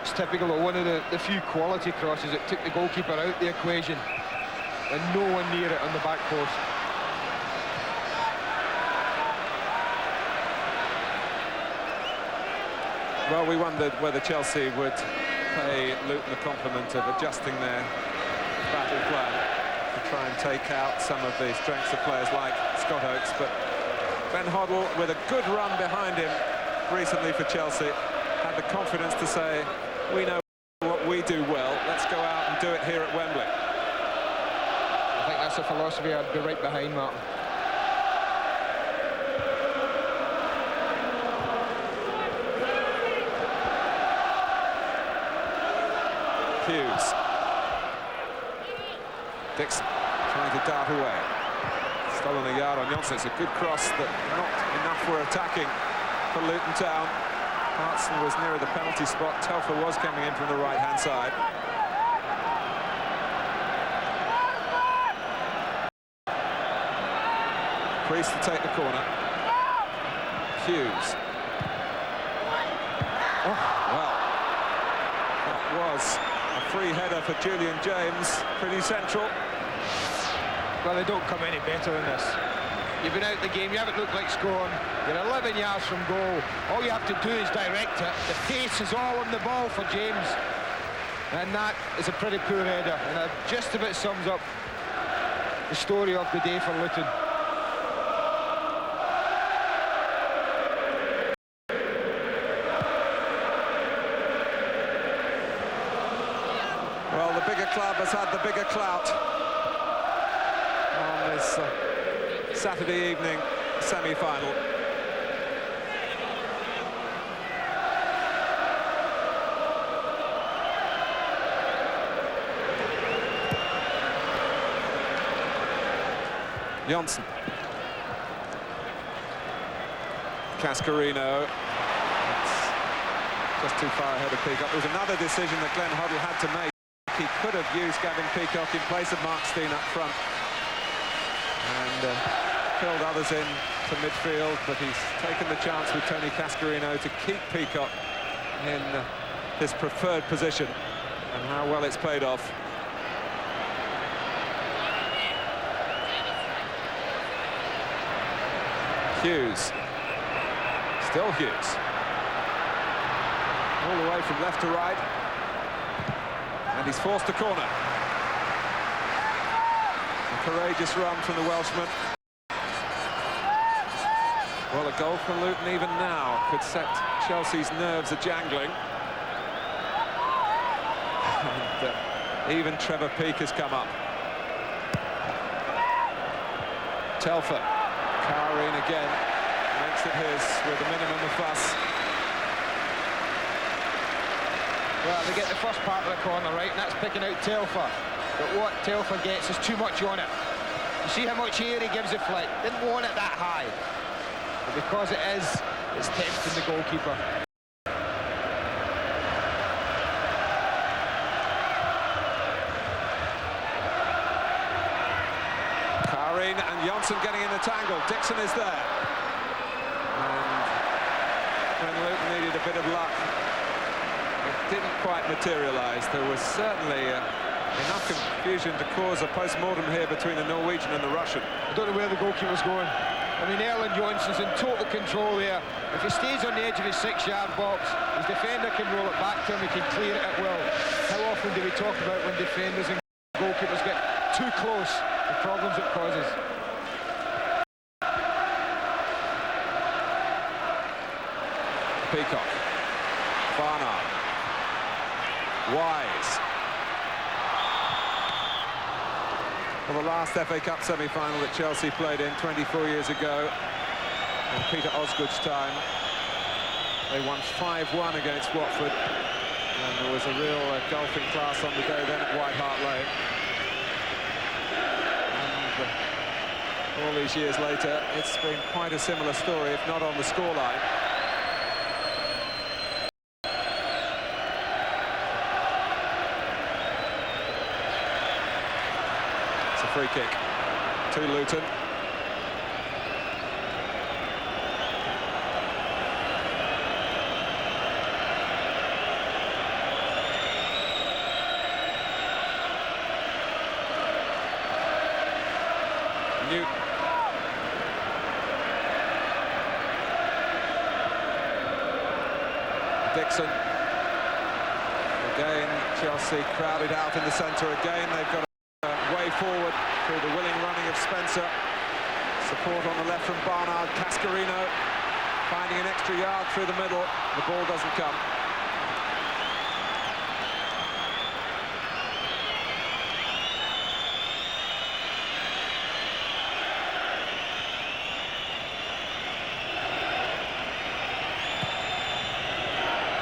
It's typical of one of the few quality crosses that took the goalkeeper out the equation, and no one near it on the back post.
Well, we wondered whether Chelsea would pay Luton the compliment of adjusting their battle plan to try and take out some of the strengths of players like Scott Oakes, but Ben Hoddle, with a good run behind him recently for Chelsea, had the confidence to say, we know what we do well, let's go out and do it here at Wembley.
I think that's a philosophy I'd be right behind, Martin.
Hughes. Dixon trying to dart away. Stolen a yard on Jonsson. It's a good cross, but not enough for attacking for Luton Town. Hartson was nearer the penalty spot. Telfer was coming in from the right-hand side. Priest to take the corner. Hughes. Oh, well, that was a free header for Julian James, pretty central.
Well, they don't come any better than this. You've been out the game, you haven't looked like scoring, you're 11 yards from goal. All you have to do is direct it. The pace is all on the ball for James. And that is a pretty poor header, and that just about sums up the story of the day for Luton.
Well, the bigger club has had the bigger clout on this Saturday evening semi-final. Jonsson. Cascarino. That's just too far ahead of Peacock. There was another decision that Glenn Hoddle had to make. He could have used Gavin Peacock in place of Mark Stein up front and filled others in to midfield, but he's taken the chance with Tony Cascarino to keep Peacock in his preferred position, and how well it's paid off. Hughes. Still Hughes. All the way from left to right. And he's forced a corner. A courageous run from the Welshman. Well, a goal for Luton even now could set Chelsea's nerves a-jangling. And Even Trevor Peake has come up. Telfer. Karine again. Makes it his with a minimum of fuss.
Well, they get the first part of the corner right, and that's picking out Telfer. But what Telfer gets is too much on it. You see how much air he gives the flick. Didn't want it that high. But because it is, it's tempting the goalkeeper.
Karine and Johnson getting in the tangle. Dixon is there. And when Luton needed a bit of luck, it didn't quite materialise. There was certainly enough confusion to cause a post-mortem here between the Norwegian and the Russian.
I don't know where the goalkeeper's going. I mean, Erland Johnson's in total control there. If he stays on the edge of his 6-yard box, his defender can roll it back to him, he can clear it at will. How often do we talk about when defenders and goalkeepers get too close, the problems it causes?
Peacock. Barnard. Wise. Well, the last FA Cup semi-final that Chelsea played in 24 years ago, in Peter Osgood's time, they won 5-1 against Watford, and there was a real golfing class on the day then at White Hart Lane. And all these years later, it's been quite a similar story, if not on the scoreline. Free kick to Luton. Newton. Dixon. Again, Chelsea crowded out in the centre again. They've got way forward through the willing running of Spencer. Support on the left from Barnard. Cascarino finding an extra yard through the middle. The ball doesn't come.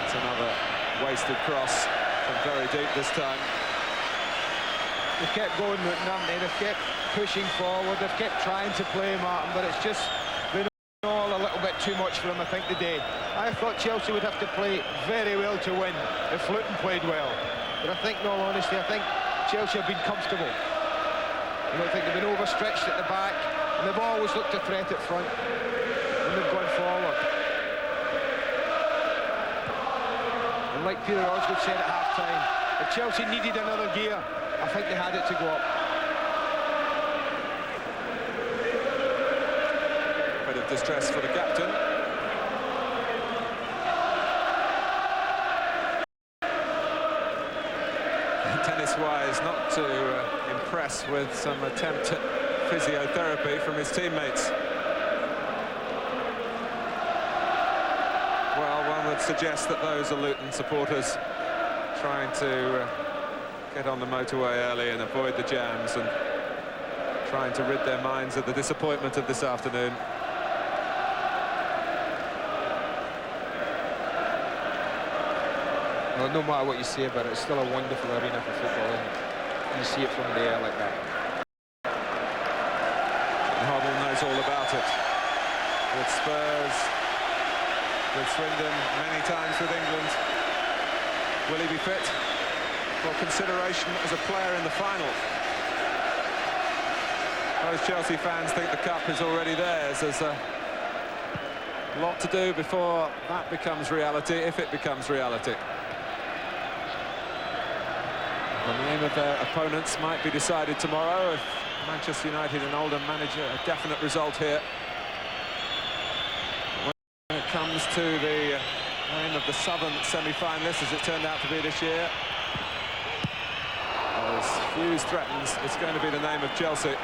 It's another wasted cross from very deep this time.
They've kept going, haven't they? They've kept pushing forward, they've kept trying to play, Martin, but it's just been all a little bit too much for them, I think, today. I thought Chelsea would have to play very well to win if Luton played well. But I think, in all honesty, I think Chelsea have been comfortable. I don't think they've been overstretched at the back, and they've always looked to threat at front when they've gone forward. And like Peter Osgood said at half-time, if Chelsea needed another gear, I think they had it to go up.
Bit of distress for the captain. Tennis-wise, not to impress with some attempt at physiotherapy from his teammates. Well, one would suggest that those are Luton supporters trying to get on the motorway early and avoid the jams and trying to rid their minds of the disappointment of this afternoon.
Well, no matter what you say about it, it's still a wonderful arena for football, isn't it? You see it from the air like that.
Hoddle knows all about it. With Spurs, with Swindon, many times with England. Will he be fit for consideration as a player in the final? Most Chelsea fans think the cup is already theirs. There's a lot to do before that becomes reality, if it becomes reality. The name of their opponents might be decided tomorrow if Manchester United and Oldham manage a definite result here. When it comes to the name of the Southern semi-finalists, as it turned out to be this year, as Hughes threatens, it's going to be the name of Chelsea.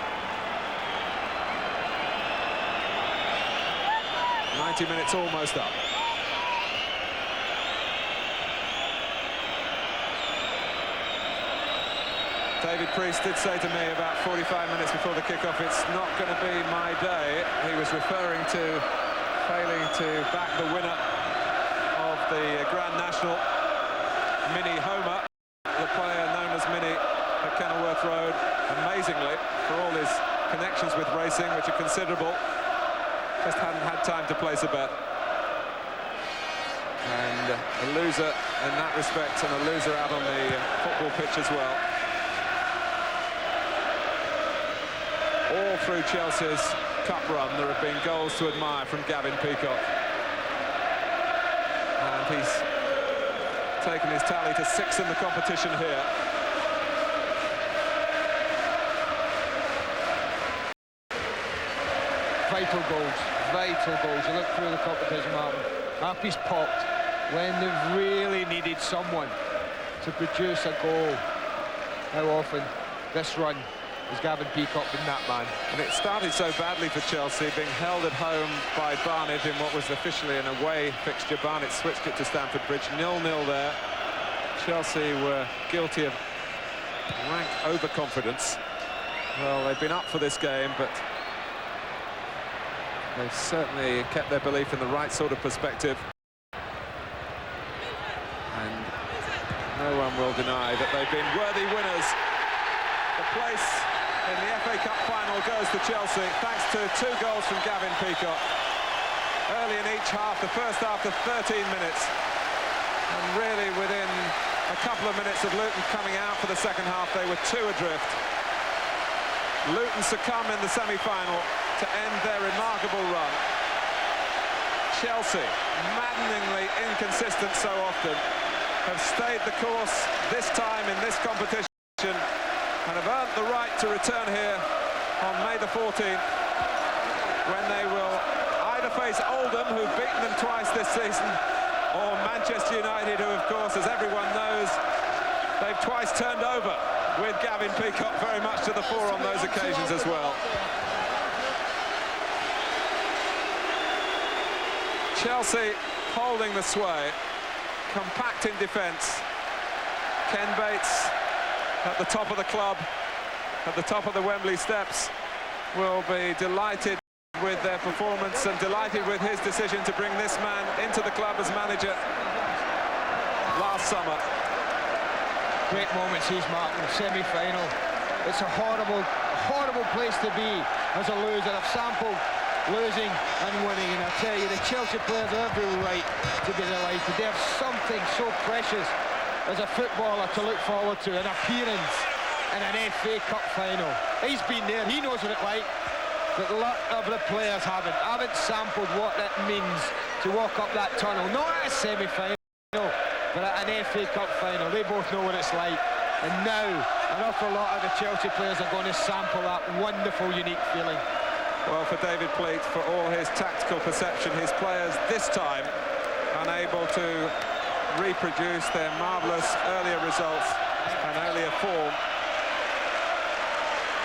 90 minutes almost up. David Priest did say to me about 45 minutes before the kickoff, it's not going to be my day. He was referring to failing to back the winner of the Grand National, Mini Homer, the player known as Mini at Kenilworth Road. Amazingly, for all his connections with racing, which are considerable, just hadn't had time to place a bet. And a loser in that respect, and a loser out on the football pitch as well. All through Chelsea's cup run, there have been goals to admire from Gavin Peacock. And he's taken his tally to 6 in the competition here.
Vital goals, vital goals. You look through the competition, Martin. Happy's popped when they've really needed someone to produce a goal. How often this run has Gavin Peacock been that man?
And it started so badly for Chelsea, being held at home by Barnet in what was officially an away fixture. Barnet switched it to Stamford Bridge, 0-0 there. Chelsea were guilty of rank overconfidence. Well, they've been up for this game, but they've certainly kept their belief in the right sort of perspective. And no one will deny that they've been worthy winners. The place in the FA Cup final goes to Chelsea, thanks to 2 goals from Gavin Peacock. Early in each half, the first after 13 minutes. And really within a couple of minutes of Luton coming out for the second half, they were 2 adrift. Luton succumb in the semi-final to end their remarkable run. Chelsea, maddeningly inconsistent so often, have stayed the course this time in this competition and have earned the right to return here on May the 14th, when they will either face Oldham, who've beaten them twice this season, or Manchester United, who, of course, as everyone knows, they've twice turned over, with Gavin Peacock very much to the fore on those occasions as well. Chelsea holding the sway, compact in defence. Ken Bates at the top of the club, at the top of the Wembley steps, will be delighted with their performance and delighted with his decision to bring this man into the club as manager last summer.
Great moments, he's Martin, semi-final. It's a horrible, horrible place to be as a loser. I've sampled losing and winning, and I tell you, the Chelsea players have every right to be delighted. They have something so precious as a footballer to look forward to, an appearance in an FA Cup final. He's been there, he knows what it's like, but a lot of the players haven't sampled what it means to walk up that tunnel, not at a semi-final, but at an FA Cup final. They both know what it's like, and now an awful lot of the Chelsea players are going to sample that wonderful, unique feeling.
Well, for David Pleat, for all his tactical perception, his players this time unable to reproduce their marvellous earlier results and earlier form.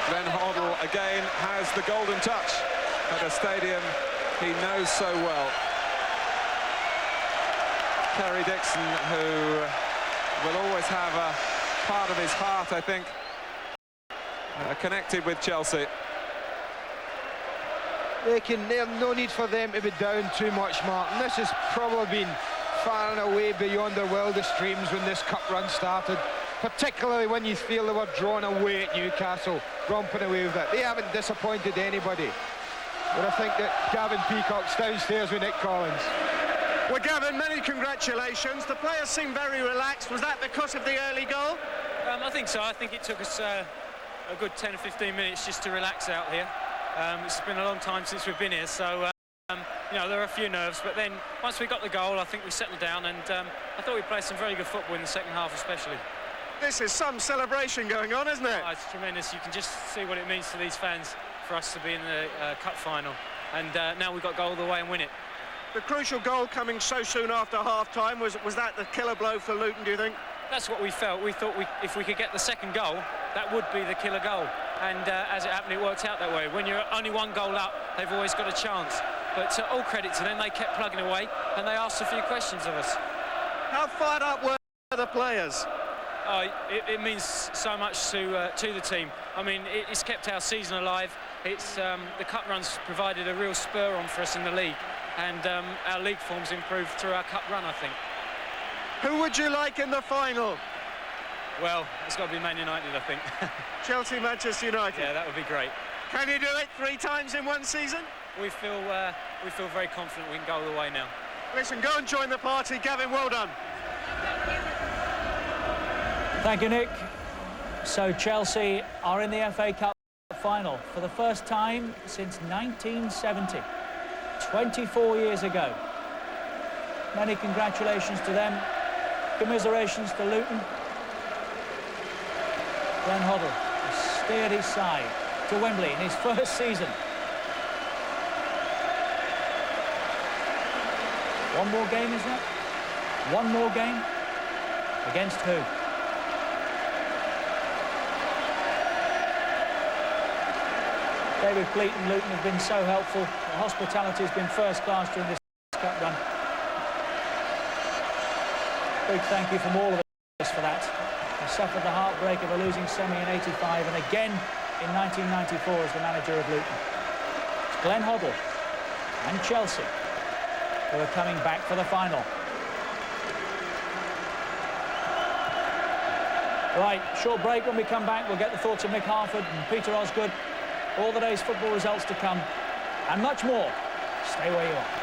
Glenn Hoddle again has the golden touch at a stadium he knows so well. Kerry Dixon, who will always have a part of his heart, I think, connected with Chelsea.
There's no need for them to be down too much, Martin. This has probably been far and away beyond their wildest dreams when this cup run started, particularly when you feel they were drawn away at Newcastle, romping away with it. They haven't disappointed anybody. But I think that Gavin Peacock's downstairs with Nick Collins.
Well, Gavin, many congratulations. The players seem very relaxed. Was that because of the early goal?
I think so. I think it took us a good 10 or 15 minutes just to relax out here. It's been a long time since we've been here, so you know, there are a few nerves, but then once we got the goal, I think we settled down, and I thought we played some very good football in the second half especially.
This is some celebration going on, isn't it?
Oh, it's tremendous. You can just see what it means to these fans for us to be in the cup final, and now we've got to go all the way and win it.
The crucial goal coming so soon after half-time, was that the killer blow for Luton, do you think?
That's what we felt. We thought if we could get the second goal, that would be the killer goal. And as it happened, it worked out that way. When you're only 1 goal up, they've always got a chance. But all credit to them, they kept plugging away, and they asked a few questions of us.
How fired up were the players?
It means so much to the team. I mean, it's kept our season alive. It's the cup runs provided a real spur on for us in the league, and our league form's improved through our cup run, I think.
Who would you like in the final?
Well, it's got to be Man United, I think.
Chelsea, Manchester United.
Yeah, that would be great.
Can you do it 3 times in one season?
We feel very confident we can go all the way now.
Listen, go and join the party. Gavin, well done.
Thank you, Nick. So Chelsea are in the FA Cup final for the first time since 1970, 24 years ago. Many congratulations to them. Commiserations to Luton. Glenn Hoddle has steered his side to Wembley in his first season. One more game, isn't it? One more game? Against who? David Pleat and Luton have been so helpful. The hospitality has been first class during this cup run. Big thank you from all of us for that. He suffered the heartbreak of a losing semi in '85 and again in 1994 as the manager of Luton. It's Glenn Hoddle and Chelsea who are coming back for the final. Right, short break. When we come back, we'll get the thoughts of Nick Harford and Peter Osgood. All the day's football results to come, and much more. Stay where you are.